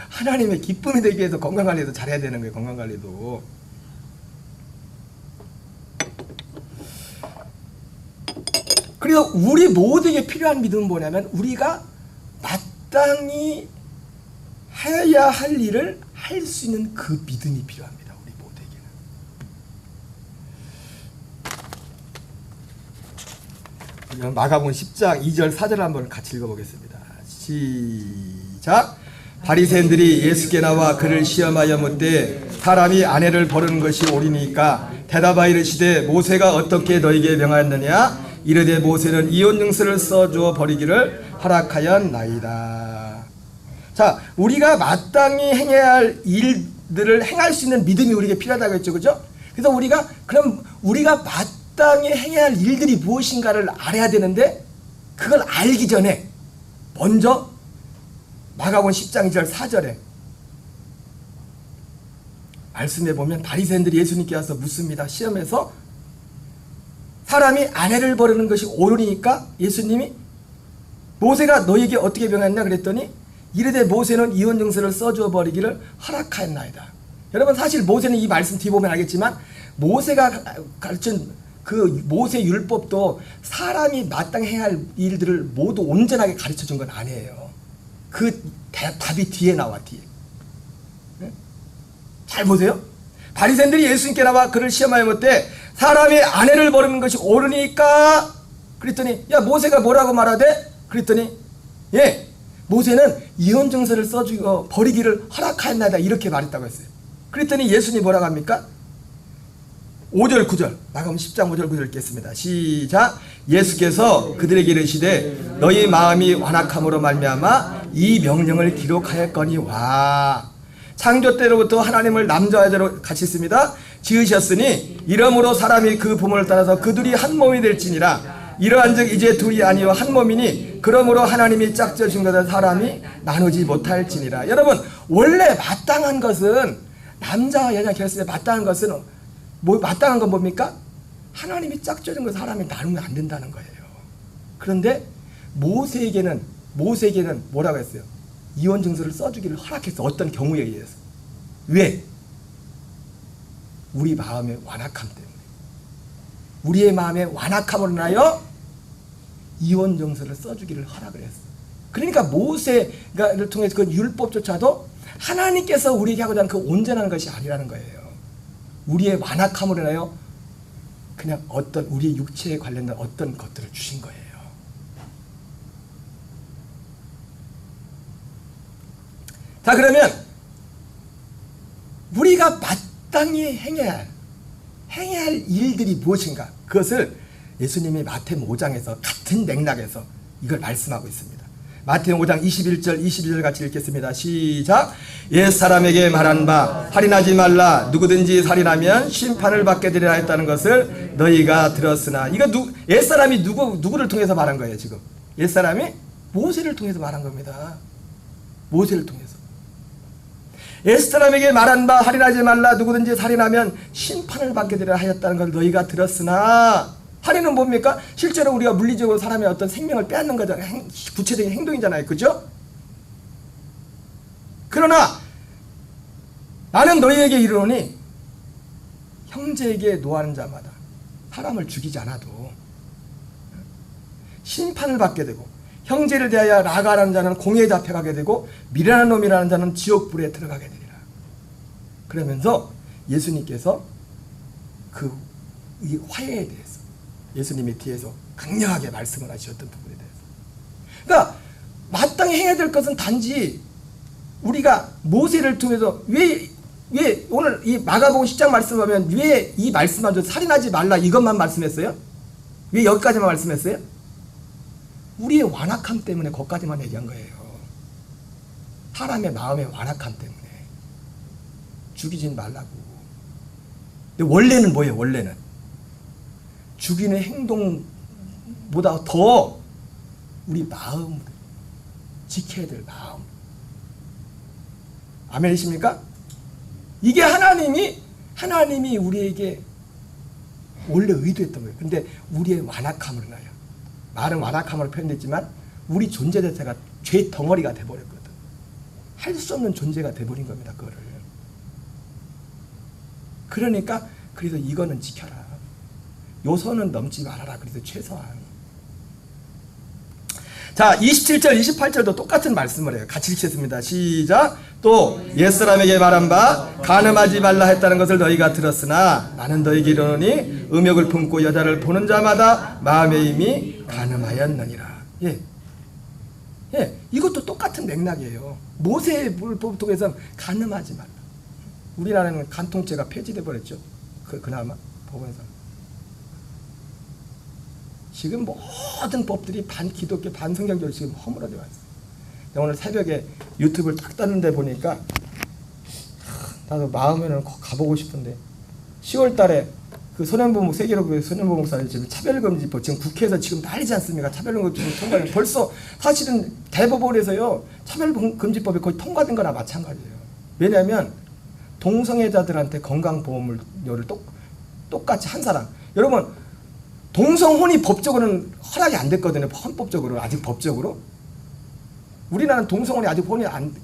하나님의 기쁨이 되기 위해서 건강관리도 잘해야 되는 거예요. 건강관리도. 그래서 우리 모두에게 필요한 믿음은 뭐냐면 우리가 마땅히 해야 할 일을 할 수 있는 그 믿음이 필요합니다. 우리 모두에게는. 마가복음 10장 2절 4절 한번 같이 읽어보겠습니다. 시작. 바리새인들이 예수께 나와 그를 시험하여 묻되 사람이 아내를 버리는 것이 옳으니까 대답하여 이르시되 모세가 어떻게 너에게 명하였느냐? 이르되 모세는 이혼증서를 써주어 버리기를 허락하였나이다. 자, 우리가 마땅히 행해야 할 일들을 행할 수 있는 믿음이 우리에게 필요하다고 했죠. 그죠? 그래서 우리가 마땅히 행해야 할 일들이 무엇인가를 알아야 되는데 그걸 알기 전에 먼저 마가복음 10장 2절 4절에 말씀해 보면 바리새인들이 예수님께 와서 묻습니다. 시험에서 사람이 아내를 버리는 것이 옳으니까 예수님이 모세가 너에게 어떻게 명했냐 그랬더니 이르되 모세는 이혼증서를 써주어 버리기를 허락하였나이다. 여러분 사실 모세는 이 말씀 뒤 보면 알겠지만 모세가 가르친 그 모세 율법도 사람이 마땅히 해야 할 일들을 모두 온전하게 가르쳐 준 건 아니에요. 그 답이 뒤에 나와 뒤에. 네? 잘 보세요. 바리새인들이 예수님께 나와 그를 시험하여 묻되 사람의 아내를 버리는 것이 옳으니까? 그랬더니 야 모세가 뭐라고 말하대? 그랬더니 예 모세는 이혼 증서를 써주고 버리기를 허락하였나이다 이렇게 말했다고 했어요. 그랬더니 예수님이 뭐라고 합니까? 5절 9절 마가복음 10장 5절 9절 읽겠습니다. 시작. 예수께서 그들에게 이르시되 너희 마음이 완악함으로 말미암아 이 명령을 기록하였거니와 창조 때로부터 하나님을 남자와 여자로 같이 씁니다. 지으셨으니 이러므로 사람이 그 부모를 따라서 그들이 한 몸이 될지니라. 이러한즉 이제 둘이 아니요 한 몸이니 그러므로 하나님이 짝지어 준 것을 사람이 나누지 못할지니라. 여러분 원래 마땅한 것은 남자와 여자 결혼에 마땅한 것은 마땅한 건 뭡니까? 하나님이 짝지어 준 것을 사람이 나누면 안 된다는 거예요. 그런데 모세에게는 뭐라고 했어요? 이혼 증서를 써주기를 허락했어. 어떤 경우에 의해서. 왜? 우리 마음의 완악함 때문에. 우리의 마음의 완악함으로 인하여 이혼 증서를 써주기를 허락을 했어. 그러니까 모세를 통해서 그 율법조차도 하나님께서 우리에게 하고자 하는 그 온전한 것이 아니라는 거예요. 우리의 완악함으로 인하여 그냥 어떤 우리의 육체에 관련된 어떤 것들을 주신 거예요. 자 그러면 우리가 마땅히 행해야 할 일들이 무엇인가? 그것을 예수님이 마태복음 5장에서 같은 맥락에서 이걸 말씀하고 있습니다. 마태복음 5장 21절 22절 같이 읽겠습니다. 시작. 옛사람에게 말한 바 살인하지 말라. 누구든지 살인하면 심판을 받게 되리라 했다는 것을 너희가 들었으나. 이거 옛사람이 누구를 통해서 말한 거예요 지금? 옛사람이 모세를 통해서 말한 겁니다. 모세를 통해서. 옛사람에게 말한 바 살인하지 말라. 누구든지 살인하면 심판을 받게 되리라 하였다는 걸 너희가 들었으나. 살인은 뭡니까? 실제로 우리가 물리적으로 사람의 어떤 생명을 빼앗는 거잖아요. 구체적인 행동이잖아요. 그죠? 그러나 나는 너희에게 이르노니 형제에게 노하는 자마다 사람을 죽이지 않아도 심판을 받게 되고 형제를 대하여 라가라는 자는 공회에 잡혀가게 되고 미련한 놈이라는 자는 지옥불에 들어가게 되리라. 그러면서 예수님께서 이 화해에 대해서 예수님이 뒤에서 강력하게 말씀을 하셨던 부분에 대해서. 그러니까 마땅히 해야 될 것은 단지 우리가 모세를 통해서 왜 오늘 이 마가복음 10장 말씀하면 왜 이 말씀하죠? 살인하지 말라 이것만 말씀했어요? 왜 여기까지만 말씀했어요? 우리의 완악함 때문에 거기까지만 얘기한 거예요. 사람의 마음의 완악함 때문에 죽이진 말라고. 근데 원래는 뭐예요? 원래는 죽이는 행동보다 더 우리 마음을 지켜야 될 마음. 아멘이십니까? 이게 하나님이 우리에게 원래 의도했던 거예요. 근데 우리의 완악함으로 나요. 말은 완악함으로 표현됐지만 우리 존재 자체가 죄 덩어리가 돼버렸거든. 할 수 없는 존재가 돼버린 겁니다. 그거를. 그러니까 그래서 이거는 지켜라. 요선은 넘지 말아라. 그래서 최소한. 자 27절 28절도 똑같은 말씀을 해요. 같이 읽겠습니다. 시작. 또 옛사람에게 말한 바 간음하지 말라 했다는 것을 너희가 들었으나 나는 너희에게 이르노니 음욕을 품고 여자를 보는 자마다 마음에 이미 간음하였느니라. 예, 이것도 똑같은 맥락이에요. 모세의 율법을 통해서 간음하지 말라. 우리나라는 간통죄가 폐지돼 버렸죠. 그나마 법원에서. 지금 모든 법들이 반기독교 반성경적으로 지금 허물어져 왔어요. 오늘 새벽에 유튜브를 딱 떴는데 보니까 나도 마음에는 가보고 싶은데 10월 달에 그 손현보 세계로 그 손현보 목사님 지금 차별금지법 지금 국회에서 지금 난리지 않습니까? 차별금지법 통과 벌써 사실은 대법원에서요 차별금지법이 거의 통과된 거나 마찬가지예요. 왜냐하면 동성애자들한테 건강보험료를 똑같이 한 사람. 여러분 동성혼이 법적으로는 허락이 안 됐거든요. 헌법적으로 아직 법적으로. 우리나라는 동성혼이 아직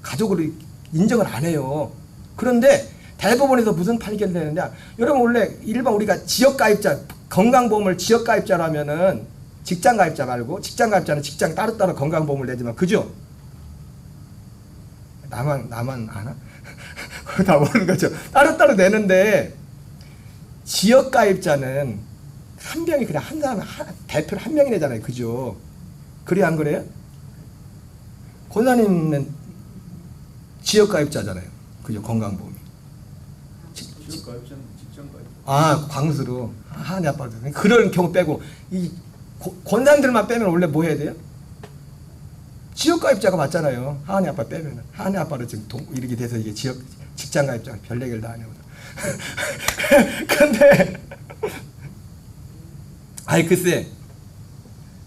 가족으로 인정을 안 해요. 그런데 대법원에서 무슨 판결을 내느냐? 여러분 원래 일반 우리가 지역가입자, 건강보험을 지역가입자로 하면은 직장가입자 말고 직장가입자는 직장 따로따로 건강보험을 내지만 그죠? 나만 아나? 그거 다 모르는 거죠. 따로따로 내는데 지역가입자는 한 명이 그냥 한 사람 대표를 한 명이 내잖아요. 그죠? 그래 안 그래요? 권사님은 지역가입자잖아요. 그죠? 건강보험이. 지역가입자는 직장가입자. 아, 광수로. 아, 내 아빠도. 그런 경우 빼고 이 권사님들만 빼면 원래 뭐 해야 돼요? 지역가입자가 맞잖아요. 하은이 아빠 빼면은. 하은이 아빠로 지금 이렇게 돼서 이게 직장가입자가 별 얘기를 다 하냐고. 근데, 아이, 글쎄,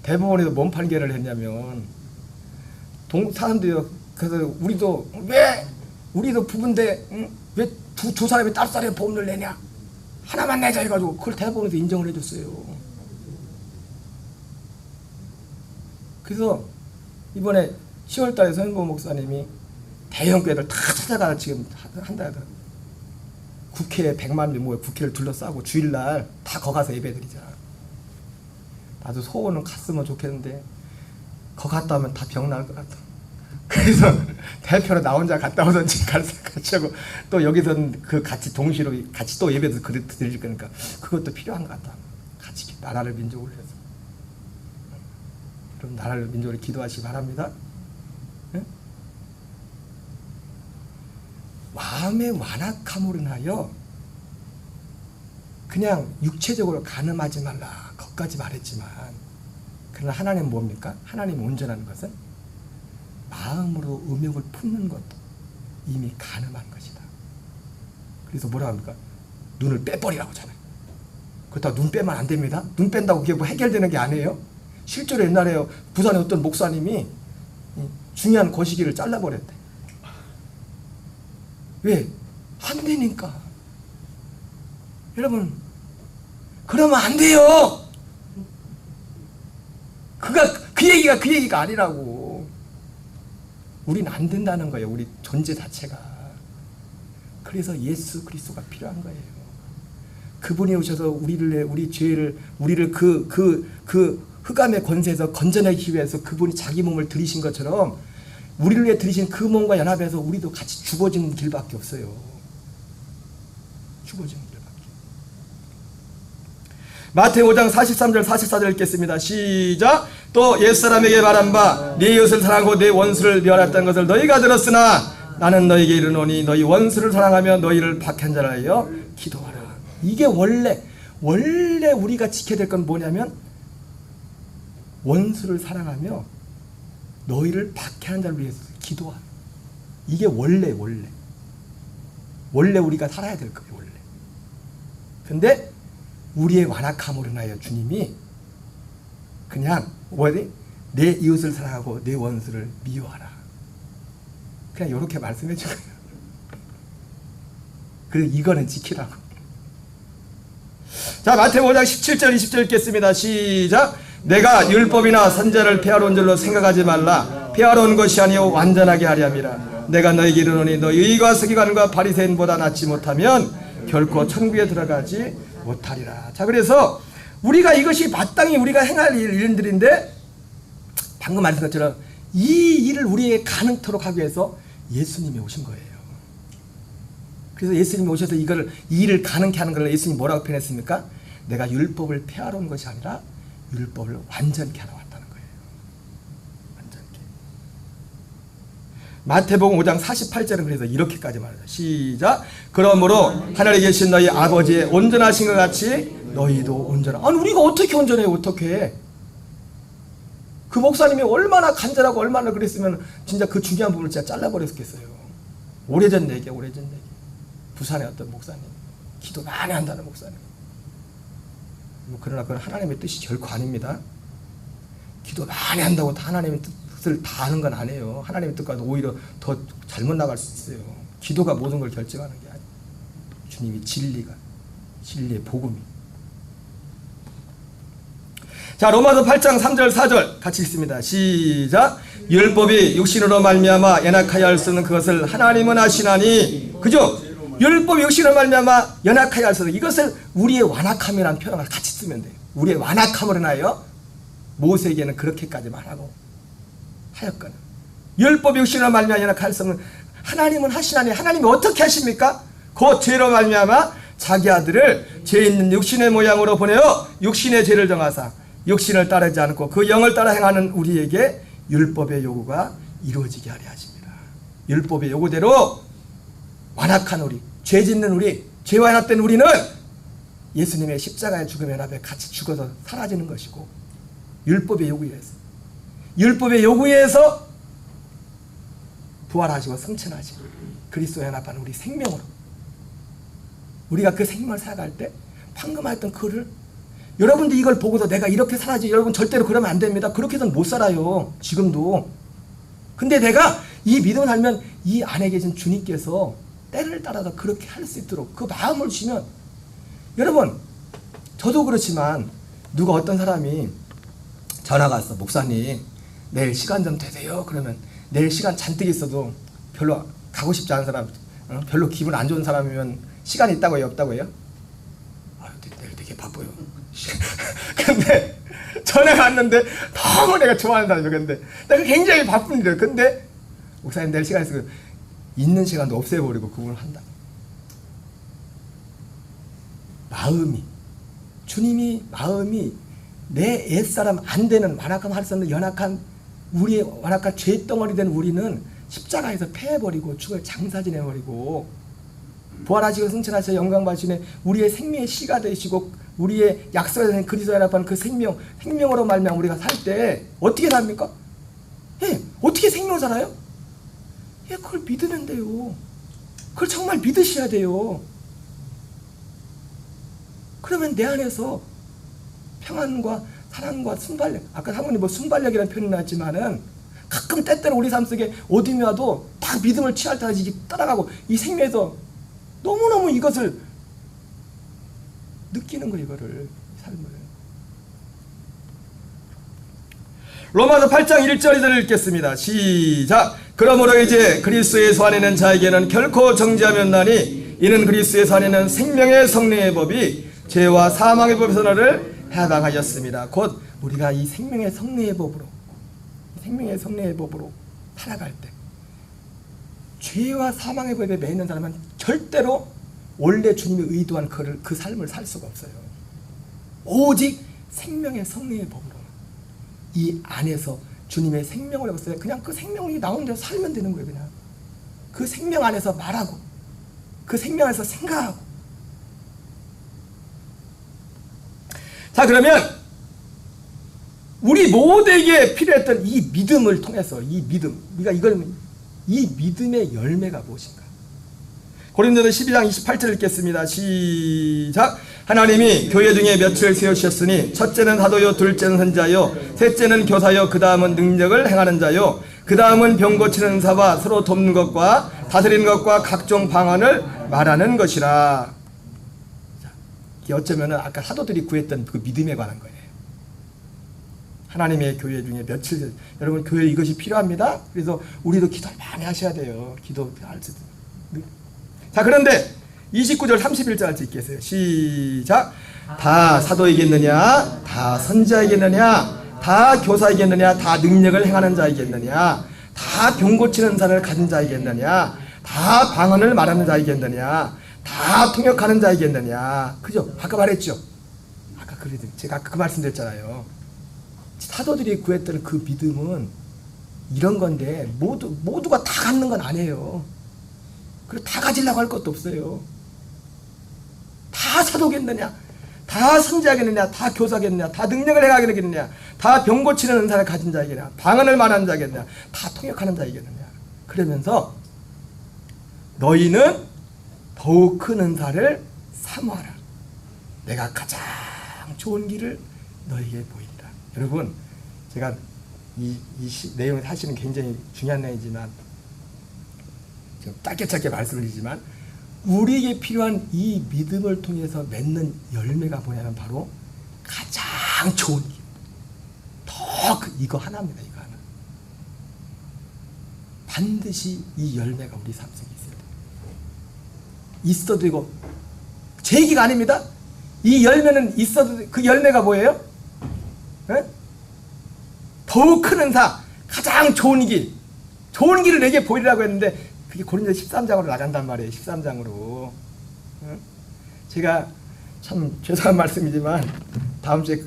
대법원에서 뭔 판결을 했냐면, 사람들이, 그래서 우리도 부부인데, 응? 왜 두 사람이 딸딸이 보험을 내냐? 하나만 내자 해가지고, 그걸 대법원에서 인정을 해줬어요. 그래서, 이번에 10월달에 서현보 목사님이 대형 교회를 다 찾아가 지금 한다 하더라고요. 국회 100만 명 모여 국회를 둘러싸고 주일날 다 거 가서 예배드리자. 나도 소원은 갔으면 좋겠는데 거 갔다 오면 다 병 나을 것 같아. 그래서 대표로 나 혼자 갔다 오든지 같이 하고 또 여기서는 그 같이 동시로 같이 또 예배도 드릴 거니까 그것도 필요한 것 같다. 같이 나라를 민족을 위해서. 그럼 나라를 민족을 기도하시기 바랍니다. 네? 마음의 완악함으로 인하여 그냥 육체적으로 간음하지 말라 거기까지 말했지만 그러나 하나님은 뭡니까? 하나님이 온전한 것은 마음으로 음욕을 품는 것도 이미 간음한 것이다. 그래서 뭐라 합니까? 눈을 빼버리라고 하잖아요. 그렇다고 눈 빼면 안 됩니다. 눈 뺀다고 그게 뭐 해결되는 게 아니에요. 실제로 옛날에 부산에 어떤 목사님이 중요한 거시기를 잘라버렸대. 왜? 안 되니까. 여러분, 그러면 안 돼요. 그 얘기가 아니라고. 우린 안 된다는 거예요. 우리 존재 자체가. 그래서 예수 그리스도가 필요한 거예요. 그분이 오셔서 우리 죄를, 우리를 그 흑암의 권세에서 건져내기 위해서 그분이 자기 몸을 들이신 것처럼 우리를 위해 들이신 그 몸과 연합해서 우리도 같이 죽어지는 길밖에 없어요. 죽어지는 길밖에. 마태오 5장 43절 44절 읽겠습니다. 시작. 또 옛사람에게 말한 바 네 이웃을 사랑하고 내 원수를 미워하였다는 것을 너희가 들었으나 나는 너희에게 이르노니 너희 원수를 사랑하며 너희를 박해한 자를 하여 기도하라. 이게 원래 우리가 지켜야 될 건 뭐냐면 원수를 사랑하며 너희를 박해한 자를 위해서 기도하라. 이게 원래 우리가 살아야 될 거예요. 원래. 근데 우리의 완악함으로 인하여 주님이 그냥 내 이웃을 사랑하고 내 원수를 미워하라. 그냥 이렇게 말씀해 주고요. 그래서 이거는 지키라고. 자, 마태복음 5장 17절 20절 읽겠습니다. 시작. 내가 율법이나 선지자를 폐하러 온 줄로 생각하지 말라. 폐하러 온 것이 아니오 완전하게 하려 함이라. 내가 너희에게 이르노니 너희 의과 서기관과 바리새인보다 낫지 못하면 결코 천국에 들어가지 못하리라. 자, 그래서 우리가 이것이 마땅히 우리가 행할 일들인데 방금 말씀 것처럼 이 일을 우리에게 가능토록 하기 위해서 예수님이 오신 거예요. 그래서 예수님이 오셔서 이 일을 가능케 하는 걸 예수님이 뭐라고 표현했습니까? 내가 율법을 폐하러 온 것이 아니라 율법을 완전케 하러 왔다는 거예요. 완전케. 마태복음 5장 48절은 그래서 이렇게까지 말하죠. 시작. 그러므로 하늘에 계신 너희 아버지의 온전하신 것 같이 너희도 온전하. 아니 우리가 어떻게 온전해요? 어떻게? 그 목사님이 얼마나 간절하고 얼마나 그랬으면 진짜 그 중요한 부분을 진짜 잘라버렸겠어요. 오래전 얘기. 부산의 어떤 목사님, 기도 많이 한다는 목사님. 그러나 그건 하나님의 뜻이 결코 아닙니다. 기도 많이 한다고 다 하나님의 뜻을 다 하는 건 아니에요. 하나님의 뜻과도 오히려 더 잘못 나갈 수 있어요. 기도가 모든 걸 결정하는 게 아니에요. 주님이 진리의 복음이. 자, 로마서 8장 3절 4절 같이 읽습니다. 시작. 율법이 육신으로 말미암아 연약하여 할 수 없는 그것을 하나님은 아시나니, 그죠? 율법 육신을 말미암아 연약하여 할수록 이것을 우리의 완악함이라는 표현을 같이 쓰면 돼요. 우리의 완악함으로 인하여 모세에게는 그렇게까지 말하고 하였거늘 율법 육신을 말미암아 연약할 수 없는 하나님은 하시나니 하나님이 어떻게 하십니까? 그 죄로 말미암아 자기 아들을 죄 있는 육신의 모양으로 보내어 육신의 죄를 정하사 육신을 따르지 않고 그 영을 따라 행하는 우리에게 율법의 요구가 이루어지게 하려 하십니다. 율법의 요구대로 완악한 우리, 죄 짓는 우리, 죄와 연합된 우리는 예수님의 십자가의 죽음의 연합에 같이 죽어서 사라지는 것이고 율법의 요구에 의해서 부활하시고 승천하신 그리스도에 연합한 우리 생명으로 우리가 그 생명을 살아갈 때 방금 했던 그를 여러분들 이걸 보고도 내가 이렇게 살아야지 여러분 절대로 그러면 안 됩니다. 그렇게 해서는 못 살아요. 지금도. 근데 내가 이 믿음을 살면 이 안에 계신 주님께서 때를 따라서 그렇게 할 수 있도록 그 마음을 주시면 여러분 저도 그렇지만 누가 어떤 사람이 전화가 왔어. 목사님 내일 시간 좀 되세요? 그러면 내일 시간 잔뜩 있어도 별로 가고 싶지 않은 사람 별로 기분 안 좋은 사람이면 시간이 있다고 해요? 없다고 해요? 내일 되게 바빠요. 근데 전화가 왔는데 너무 내가 좋아하는 사람이죠. 근데 내가 굉장히 바쁜 일이에요. 근데 목사님 내일 시간 있어요. 있는 시간도 없애버리고 그걸 한다. 주님이 마음이 내 옛사람 안 되는 완악함 할 수 없는 연약한 우리의 완악한 죄덩어리 된 우리는 십자가에서 패해버리고 죽을 장사 지내버리고 부활하시고 승천하셔 영광 받으시네 우리의 생명의 씨가 되시고 우리의 약속에 대한 그리스도에 연합한 그 생명으로 말미암아 우리가 살 때 어떻게 삽니까? 예, 어떻게 생명을 살아요? 예, 그걸 믿으면 돼요. 그걸 정말 믿으셔야 돼요. 그러면 내 안에서 평안과 사랑과 순발력, 아까 사모님 뭐 순발력이라는 표현이 나왔지만은 가끔 때때로 우리 삶 속에 어둠이 와도 딱 믿음을 취할 때까지 따라가고 이 생명에서 너무너무 이것을 느끼는 거예요. 이거를 삶을. 로마서 8장 1절 2절을 읽겠습니다. 시작. 그러므로 이제 그리스도에서 안에는 자에게는 결코 정죄하면 나니 이는 그리스도에서 안에는 생명의 성령의 법이 죄와 사망의 법에서 너를 해방하였습니다. 곧 우리가 이 생명의 성령의 법으로 살아갈 때 죄와 사망의 법에 매이는 사람은 절대로 원래 주님이 의도한 그 삶을 살 수가 없어요. 오직 생명의 성령의 법으로 이 안에서 주님의 생명을 없어요. 그냥 그 생명이 나오는 대로 살면 되는 거예요. 그냥 그 생명 안에서 말하고 그 생명 안에서 생각하고. 자, 그러면 우리 모두에게 필요했던 이 믿음을 통해서 이 믿음의 열매가 무엇인가? 고린도서 12장 28절 읽겠습니다. 시작. 하나님이 교회 중에 몇을 세우셨으니 첫째는 사도요, 둘째는 선자요, 셋째는 교사요, 그 다음은 능력을 행하는 자요, 그 다음은 병 고치는 사와 서로 돕는 것과 다스리는 것과 각종 방언을 말하는 것이라. 이게 어쩌면 아까 사도들이 구했던 그 믿음에 관한 거예요. 하나님의 교회 중에 며칠, 여러분 교회 이것이 필요합니다. 그래서 우리도 기도를 많이 하셔야 돼요. 자, 그런데 29절 31절까지 읽겠어요. 시작. 다 사도이겠느냐? 다 선지자이겠느냐? 다 교사이겠느냐? 다 능력을 행하는 자이겠느냐? 다 병 고치는 사를 가진 자이겠느냐? 다 방언을 말하는 자이겠느냐? 다 통역하는 자이겠느냐? 그죠? 아까 말했죠? 제가 아까 그 말씀드렸잖아요. 사도들이 구했던 그 믿음은 이런 건데 모두가 다 갖는 건 아니에요. 그리고 다 가지려고 할 것도 없어요. 다 사도겠느냐? 다 선지자겠느냐? 다 교사겠느냐? 다 능력을 행하겠느냐? 다 병 고치는 은사를 가진 자이겠느냐? 방언을 말하는 자겠느냐? 다 통역하는 자이겠느냐? 그러면서 너희는 더욱 큰 은사를 사모하라. 내가 가장 좋은 길을 너희에게 보인다. 여러분, 제가 이 내용을 사실은 굉장히 중요한 내용이지만 짧게 말씀을 드리지만 우리에게 필요한 이 믿음을 통해서 맺는 열매가 뭐냐면 바로 가장 좋은 길. 이거 하나입니다. 이거 하나. 반드시 이 열매가 우리 삶 속에 있어야 돼요. 있어도 되고 제 얘기가 아닙니다. 이 열매는 있어도 그 열매가 뭐예요? 에? 더욱 큰 은사, 가장 좋은 길을 내게 보이라고 했는데 그게 고린도 13장으로 나간단 말이에요. 13장으로. 제가 참 죄송한 말씀이지만 다음 주에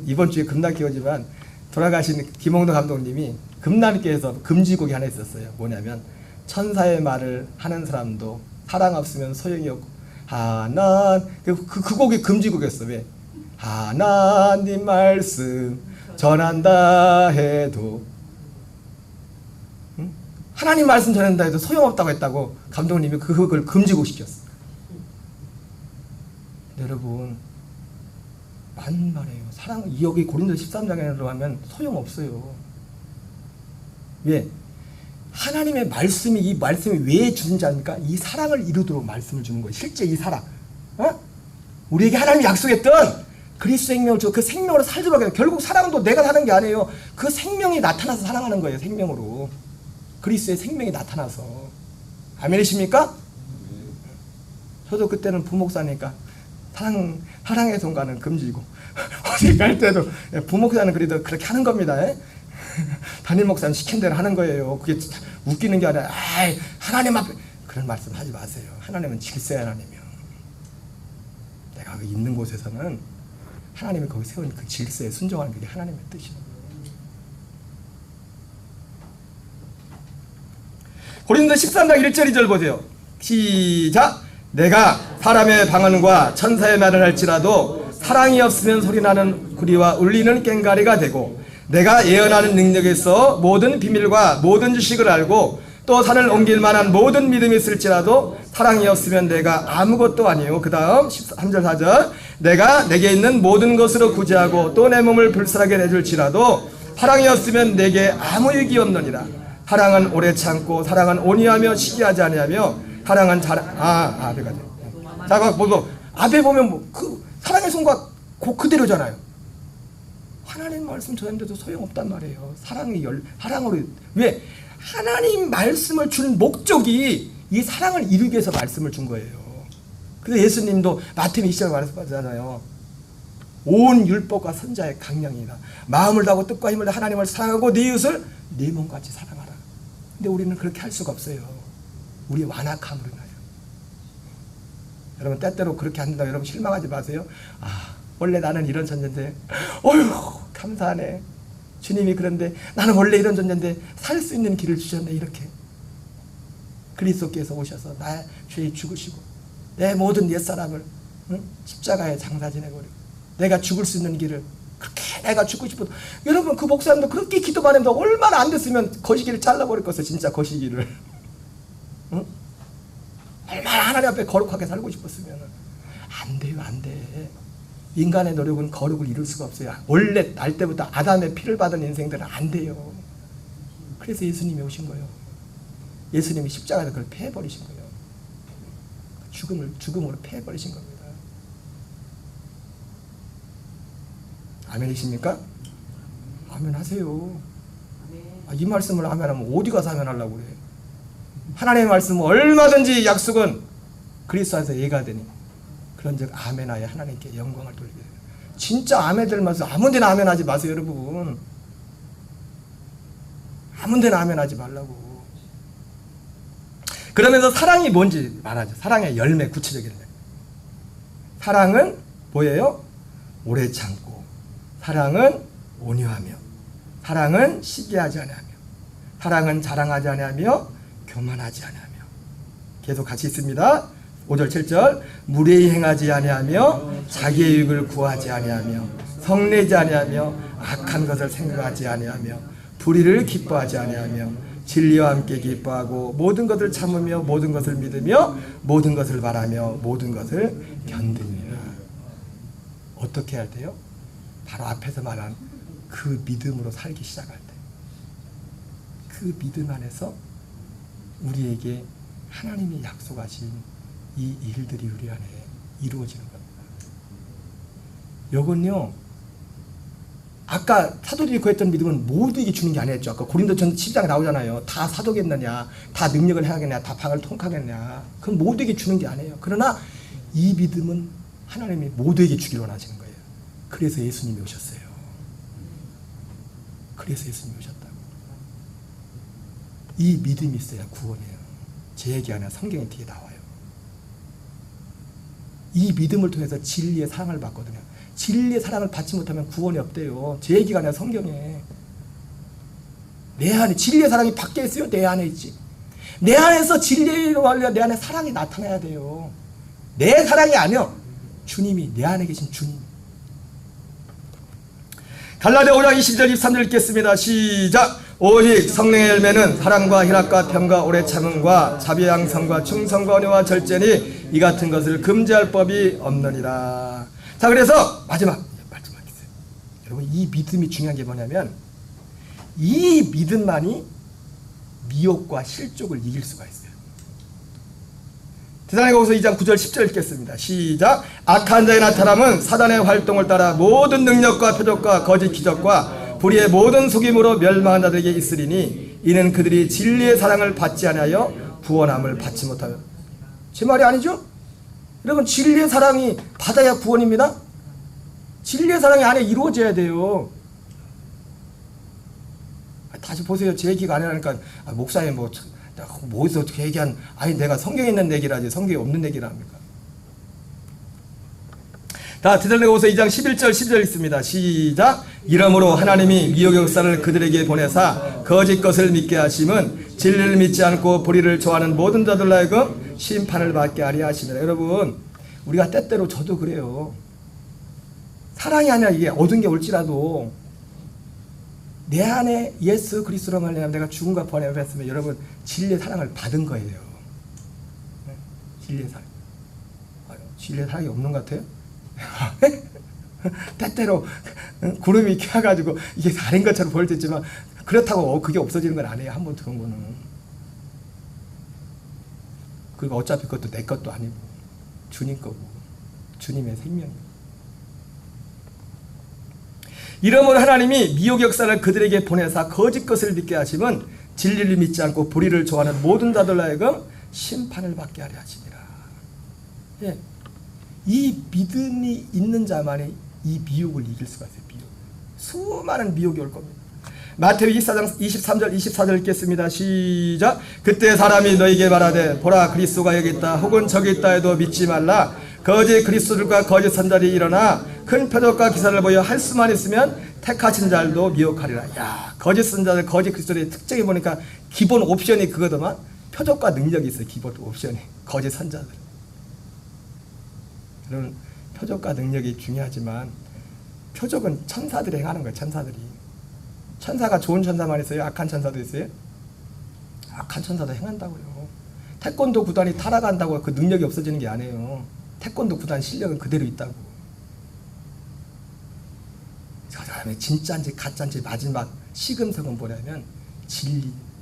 이번 주에 금남교회지만 돌아가신 김홍도 감독님이 금남교회에서 금지곡이 하나 있었어요. 뭐냐면 천사의 말을 하는 사람도 사랑 없으면 소용이 없고 그 곡이 금지곡이었어. 왜? 하나님 말씀 전한다 해도 하나님 말씀 전한다 해도 소용없다고 했다고 감독님이 그걸 금지곡 시켰어. 여러분 맞는 말이에요. 사랑 여기 고린도 13장에 들어가면 소용없어요. 왜? 하나님의 말씀이 이 말씀이 왜 주는 자입니까? 이 사랑을 이루도록 말씀을 주는 거예요. 실제 이 사랑. 우리에게 하나님이 약속했던 그리스도 생명을 줘. 그 생명으로 살도록 해요. 결국 사랑도 내가 사는 게 아니에요. 그 생명이 나타나서 사랑하는 거예요. 생명으로. 그리스도의 생명이 나타나서. 아멘이십니까? 저도 그때는 부목사니까 사랑의 손가는 금지고 어디 갈 때도 부목사는 그래도 그렇게 하는 겁니다. 담임 목사는 시킨 대로 하는 거예요. 그게 웃기는 게 아니라 하나님 앞에 그런 말씀 하지 마세요. 하나님은 질서의 하나님이요. 내가 그 있는 곳에서는 하나님이 거기 세운 그 질서에 순종하는 게 하나님의 뜻이에요. 고린도 13장 1절 2절 보세요. 시작. 내가 사람의 방언과 천사의 말을 할지라도 사랑이 없으면 소리나는 구리와 울리는 꽹과리가 되고 내가 예언하는 능력에서 모든 비밀과 모든 지식을 알고 또 산을 옮길 만한 모든 믿음이 있을지라도 사랑이 없으면 내가 아무것도 아니에요. 그 다음 3절 4절 내가 내게 있는 모든 것으로 구제하고 또 내 몸을 불쌍하게 내줄지라도 사랑이 없으면 내게 아무 유익이 없느니라. 사랑은 오래 참고 사랑은 온유하며 시기하지 아니하며 사랑은 아베가 돼. 자, 보고 아베 보면 그 사랑의 손과 그대로잖아요. 하나님 말씀 전했는데도 소용없단 말이에요. 사랑으로. 왜? 하나님 말씀을 준 목적이 이 사랑을 이루기 위해서 말씀을 준 거예요. 그래서 예수님도 마태복음 20장에 말씀하잖아요. 온 율법과 선자의 강령이다. 마음을 다하고 뜻과 힘을 다해 하나님을 사랑하고 네 이웃을 네 몸같이 사랑하라. 근데 우리는 그렇게 할 수가 없어요. 우리 완악함으로 인하여. 여러분 때때로 그렇게 한다고 여러분 실망하지 마세요. 원래 나는 이런 존재인데 어휴 감사하네. 주님이 그런데 나는 원래 이런 존재인데 살 수 있는 길을 주셨네. 이렇게 그리스도께서 오셔서 나의 죄에 죽으시고 내 모든 옛사람을 십자가에 장사 지내버리고 내가 죽을 수 있는 길을 그렇게 내가 죽고 싶어도 여러분 그 목사님도 그렇게 기도만 했는데 얼마나 안 됐으면 거시기를 잘라버릴 것을 진짜 거시기를 얼마나 하나님 앞에 거룩하게 살고 싶었으면 안 돼요. 안 돼. 인간의 노력은 거룩을 이룰 수가 없어요. 원래 날 때부터 아담의 피를 받은 인생들은 안 돼요. 그래서 예수님이 오신 거예요. 예수님이 십자가에서 그걸 패해버리신 거예요. 죽음으로 패해버리신 겁니다. 아멘이십니까? 아멘 하세요. 이 말씀을 아멘하면 어디 가서 아멘하려고 그래. 하나님의 말씀은 얼마든지 약속은 그리스도 안에서 예가 되니 그런즉 아멘하여 하나님께 영광을 돌리게 돼요. 진짜 아멘 들면서 아무데나 아멘하지 마세요. 여러분 아무데나 아멘하지 말라고. 그러면서 사랑이 뭔지 말하죠. 사랑의 열매, 구체적인 열매. 사랑은 뭐예요? 오래 참고, 사랑은 온유하며, 사랑은 시기하지 아니하며, 사랑은 자랑하지 아니하며 교만하지 아니하며. 계속 같이 있습니다. 5절 7절 무례히 행하지 아니하며 자기의 유익을 구하지 아니하며 성내지 아니하며 악한 것을 생각하지 아니하며 불의를 기뻐하지 아니하며 진리와 함께 기뻐하고 모든 것을 참으며 모든 것을 믿으며 모든 것을 바라며 모든 것을 견디느니라. 어떻게 할 때요? 바로 앞에서 말한 그 믿음으로 살기 시작할 때, 그 믿음 안에서 우리에게 하나님이 약속하신 이 일들이 우리 안에 이루어지는 겁니다. 요건요 아까 사도들이 구했던 믿음은 모두에게 주는 게 아니었죠. 아까 고린도전 10장에 나오잖아요. 다 사도겠느냐, 다 능력을 해야겠냐, 다 방을 통하겠냐. 그건 모두에게 주는 게 아니에요. 그러나 이 믿음은 하나님이 모두에게 주기를 원하시는 거예요. 그래서 예수님이 오셨어요. 그래서 예수님이 오셨다고. 이 믿음이 있어야 구원이에요. 제 얘기 아니라 성경에 뒤에 나와요. 이 믿음을 통해서 진리의 사랑을 받거든요. 진리의 사랑을 받지 못하면 구원이 없대요. 제 얘기가 아니라 성경에. 내 안에 진리의 사랑이 밖에 있어요? 내 안에 있지. 내 안에서 진리로 하려 내 안에 사랑이 나타나야 돼요. 내 사랑이 아니요. 주님이, 내 안에 계신 주님. 갈라디아 5장 22절 23절 읽겠습니다. 시작. 오직 성령의 열매는 사랑과 희락과 평과 오래 참음과 자비 양성과 충성과 온유와 절제니 이 같은 것을 금지할 법이 없느니라. 자, 그래서 마지막 있어요. 여러분, 이 믿음이 중요한 게 뭐냐면 이 믿음만이 미혹과 실족을 이길 수가 있어요. 데살로니가후서 2장 9절 10절 읽겠습니다. 시작. 악한 자의 나타남은 사단의 활동을 따라 모든 능력과 표적과 거짓 기적과 불의의 모든 속임으로 멸망한 자들에게 있으리니 이는 그들이 진리의 사랑을 받지 아니하여 구원함을 받지 못하여. 제 말이 아니죠? 여러분, 진리의 사랑이 받아야 구원입니다. 진리의 사랑이 안에 이루어져야 돼요. 다시 보세요. 제 얘기가 아니라니까 목사님 뭐에서 어떻게 얘기한, 아니 내가 성경에 있는 얘기를 하지 성경에 없는 얘기를 합니까? 다 데살로니가후서 2장 11절 12절 있습니다. 시작. 이러므로 하나님이 미혹의 역사를 그들에게 보내사 거짓 것을 믿게 하심은 진리를 믿지 않고 불의를 좋아하는 모든 자들로 하여금 심판을 받게 하려 하시니라. 여러분, 우리가 때때로 저도 그래요. 사랑이 아니라 이게 얻은 게 올지라도 내 안에 예수 그리스도로 말미암아 내가 죽음과 부활을 했으면 여러분 진리의 사랑을 받은 거예요. 진리의 사랑. 진리의 사랑이 없는 것 같아요? 때때로 구름이 켜가지고 이게 다른 것처럼 보일 때 있지만 그렇다고 그게 없어지는 건 아니에요. 한번 들은 거는. 그리고 어차피 그것도 내 것도 아니고 주님 거고 주님의 생명이고. 이러므로 하나님이 미혹의 역사를 그들에게 보내사 거짓 것을 믿게 하심은 진리를 믿지 않고 불의를 좋아하는 모든 자들로 하여금 심판을 받게 하려 하시니라. 예. 이 믿음이 있는 자만이 이 미혹을 이길 수가 있어요. 미혹. 수많은 미혹이 올 겁니다. 마태복음 24장 23절 24절 읽겠습니다. 시작. 그때 사람이 너에게 말하되 보라 그리스도가 여기 있다 혹은 저기 있다 해도 믿지 말라. 거짓 그리스도들과 거짓 선자들이 일어나 큰 표적과 기사를 보여 할 수만 있으면 택하신 자들도 미혹하리라. 야, 거짓 선자들 거짓 그리스도의 특징이 보니까 기본 옵션이 그거더만 표적과 능력이 있어요. 기본 옵션이 거짓 선자들. 여러분, 표적과 능력이 중요하지만 표적은 천사들이 행하는 거예요. 천사들이. 천사가 좋은 천사만 있어요? 악한 천사도 있어요? 악한 천사도 행한다고요. 태권도 구단이 타락한다고 그 능력이 없어지는 게 아니에요. 태권도 구단 실력은 그대로 있다고. 그 다음에 진짜인지 가짜인지 마지막 시금석은 뭐냐면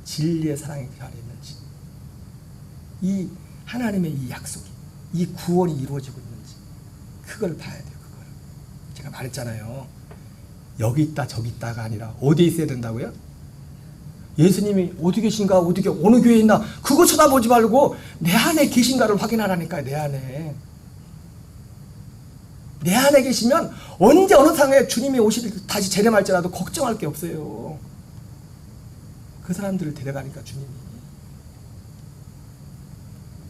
진리의 사랑이 그 안에 있는지, 이 하나님의 이 약속이, 이 구원이 이루어지고 있는지 그걸 봐야 돼요. 그걸. 제가 말했잖아요. 여기 있다 저기 있다가 아니라 어디에 있어야 된다고요? 예수님이 어디 계신가, 어디 어느 교회에 있나 그거 쳐다보지 말고 내 안에 계신가를 확인하라니까요. 내 안에 계시면 언제 어느 상황에 주님이 오실 다시 재림할지라도 걱정할 게 없어요. 그 사람들을 데려가니까 주님이.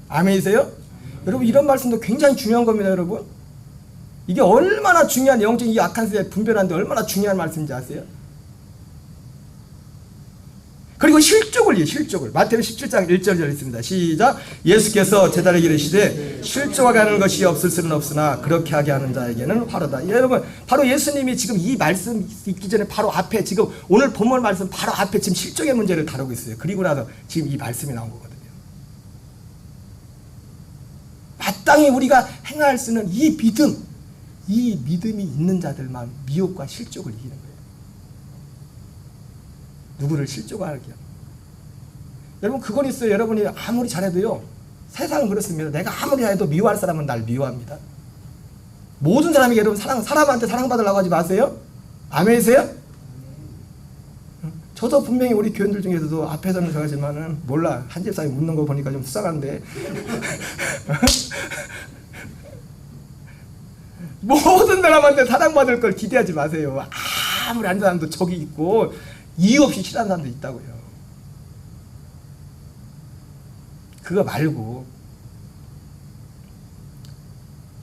아멘이세요? 여러분, 이런 말씀도 굉장히 중요한 겁니다. 여러분, 이게 얼마나 중요한, 영적인 이 악한 세대에 분별하는데 얼마나 중요한 말씀인지 아세요? 그리고 실족을 마태복음 17장 1절 있습니다. 시작. 예수께서 제자에게 이르시되 실족하게 것이 없을 수는 없으나 그렇게 하게 하는 자에게는 화로다. 여러분, 바로 예수님이 지금 이 말씀 있기 전에 바로 앞에, 지금 오늘 본문 말씀 바로 앞에 지금 실족의 문제를 다루고 있어요. 그리고 나서 지금 이 말씀이 나온 거거든요. 마땅히 우리가 행할 수는 이 믿음이 있는 자들만 미혹과 실족을 이기는 거예요. 누구를 실족하게. 여러분, 그건 있어요. 여러분이 아무리 잘해도요, 세상은 그렇습니다. 내가 아무리 해도 미워할 사람은 날 미워합니다. 모든 사람이 여러분 사람한테 사랑받으려고 하지 마세요. 아멘이세요? 저도 분명히 우리 교인들 중에서도 앞에서는 저하지만은 몰라. 한 집사님 묻는 거 보니까 좀 수상한데 모든 사람한테 사랑받을 걸 기대하지 마세요. 아무리 안 사람도 적이 있고 이유 없이 싫어하는 사람도 있다고요. 그거 말고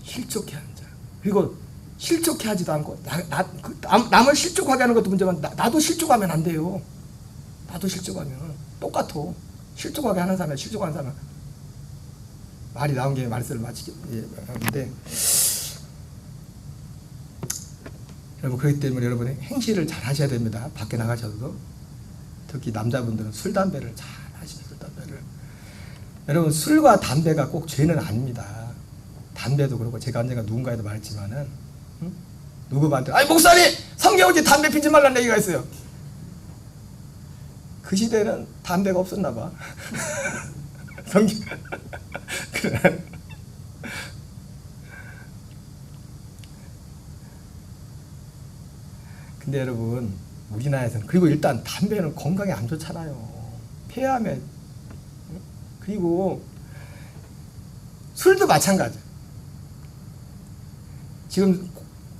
실족해 하는 자. 그리고 실족해 하지도 않고 남을 실족하게 하는 것도 문제만 나도 실족하면 안 돼요. 나도 실족하면 똑같아. 실족하게 하는 사람이 실족하는 사람은 말이 나온 김에 말씀을 마치겠는데 여러분 그렇기 때문에 여러분이 행실을 잘 하셔야 됩니다. 밖에 나가셔도 특히 남자분들은 술 담배를 잘 하시는 술 담배를 여러분 술과 담배가 꼭 죄는 아닙니다. 담배도 그렇고 제가 언젠가 누군가에도 말했지만은 누구한테 아니 목사님 성경에 담배 피지 말라는 얘기가 있어요. 그 시대는 담배가 없었나 봐. 성경 그래. 근데 여러분 우리나라에서는 그리고 일단 담배는 건강에 안 좋잖아요. 폐암에 그리고 술도 마찬가지. 지금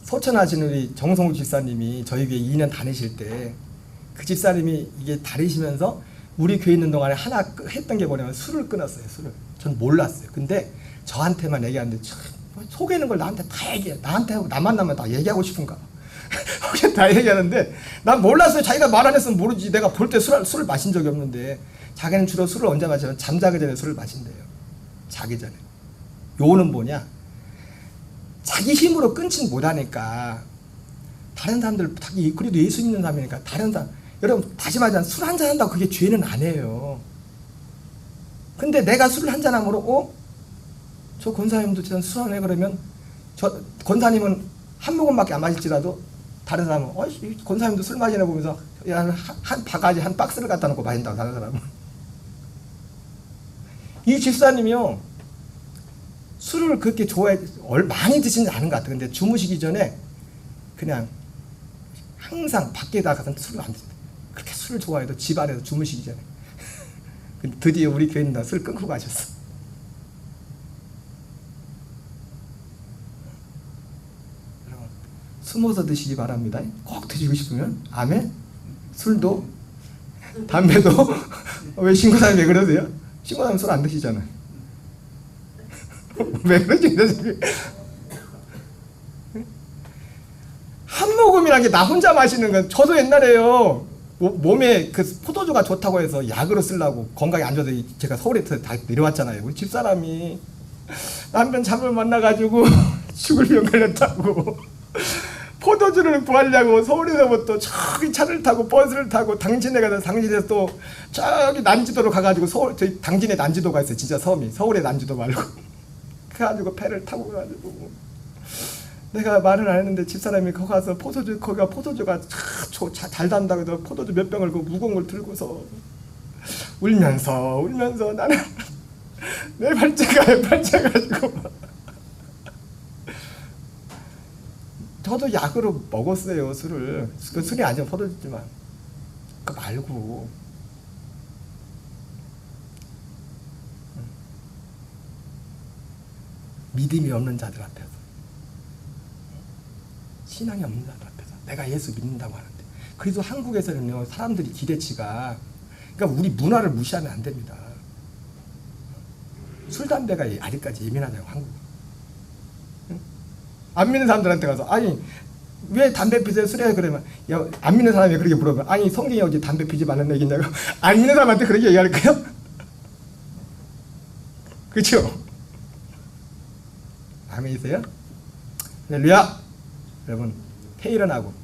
소천하신 우리 정성욱 집사님이 저희 교회 2년 다니실 때 그 집사님이 이게 다니시면서 우리 교회 있는 동안에 하나 했던 게 뭐냐면 술을 끊었어요. 술을. 전 몰랐어요. 근데 저한테만 얘기하는데 속이는 걸 나한테 다 얘기해. 나한테 하고 나 만나면 다 얘기하고 싶은가. 다 얘기하는데 난 몰랐어요. 자기가 말 안 했으면 모르지. 내가 볼 때 술을 마신 적이 없는데 자기는 주로 술을 언제 마시면 잠자기 전에 술을 마신대요. 자기 전에. 요는 뭐냐? 자기 힘으로 끊진 못하니까 다른 사람들 그래도 예수 믿는 사람이니까 다른 사람 여러분 다시 말하자면 술 한잔 한다고 그게 죄는 아니에요. 근데 내가 술을 한잔 함으로 저 권사님도 술 안 해 그러면 저 권사님은 한 모금밖에 안 마실지라도 다른 사람은 권사님도 술 마시나 보면서 한 바가지 한 박스를 갖다 놓고 마신다고 다른 사람은. 이 집사님이요 술을 그렇게 좋아해 많이 드시는 않은 것 같아요. 근데 주무시기 전에 그냥 항상 밖에 나가서 술을 안 드세요. 그렇게 술을 좋아해도 집 안에서 주무시기 전에. 근데 드디어 우리 교회는 다 술 끊고 가셨어. 여러분 숨어서 드시기 바랍니다. 꼭 드시고 싶으면 아멘. 술도 담배도 왜 신고사님 왜 그러세요? 신고사님 술 안 드시잖아요. 왜 그러지? 한 모금이란 게 나 혼자 마시는 건 저도 옛날에요 몸에 그 포도주가 좋다고 해서 약으로 쓰려고 건강이 안 좋아서 제가 서울에서 다 내려왔잖아요. 우리 집사람이 남편 잠을 만나가지고 죽을 병 걸렸다고 포도주를 구하려고 서울에서부터 저기 차를 타고 버스를 타고 당진에 가서 당진에서 또 저기 난지도로 가가지고 저희 당진에 난지도가 있어요. 진짜 섬이 서울의 난지도 말고 그래가지고 배를 타고 가지고 내가 말을 안 했는데 집사람이 거기 가서 거기가 포도주가 잘 단다고 해서 포도주 몇 병을 그 무거운 걸 들고서 울면서 나는 내 발작가지고 저도 약으로 먹었어요. 술을. 그 술이 아니면 포도주지만 그거 말고 믿음이 없는 자들 앞에서 신앙이 없는 자들 앞에서 내가 예수 믿는다고 하는데 그래도 한국에서는요 사람들이 기대치가 그러니까 우리 문화를 무시하면 안 됩니다. 술 담배가 아직까지 예민하잖아요. 한국은. 안 믿는 사람들한테 가서 아니 왜 담배 피세요? 술이에요? 그러면 안 믿는 사람이 그렇게 물어보면 아니 성경이 어디 담배 피지 말라는 얘기냐고. 안 믿는 사람한테 그렇게 얘기할까요? 그렇죠? 아멘이세요? 할렐루야! 여러분 회일어나고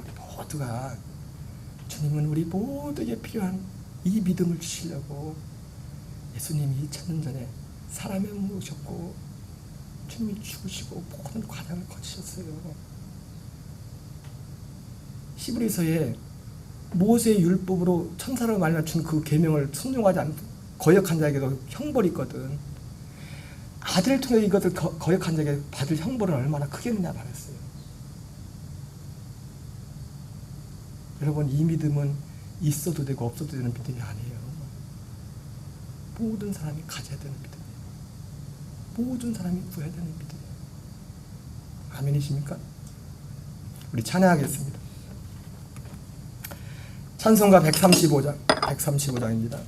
우리 모두가 주님은 우리 모두에게 필요한 이 믿음을 주시려고 예수님이 2000년 전에 사람의 몸을 오셨고 주님이 죽으시고 모든 과정을 거치셨어요. 히브리서에 모세의 율법으로 천사를 말미암아 준 그 계명을 순종하지 않고 거역한 자에게도 형벌이 있거든. 아들을 통해 이것을 거역한 자에게 받을 형벌은 얼마나 크겠느냐 말했어요. 여러분, 이 믿음은 있어도 되고 없어도 되는 믿음이 아니에요. 모든 사람이 가져야 되는 믿음이에요. 모든 사람이 구해야 되는 믿음이에요. 아멘이십니까? 우리 찬양하겠습니다. 찬송가 135장입니다.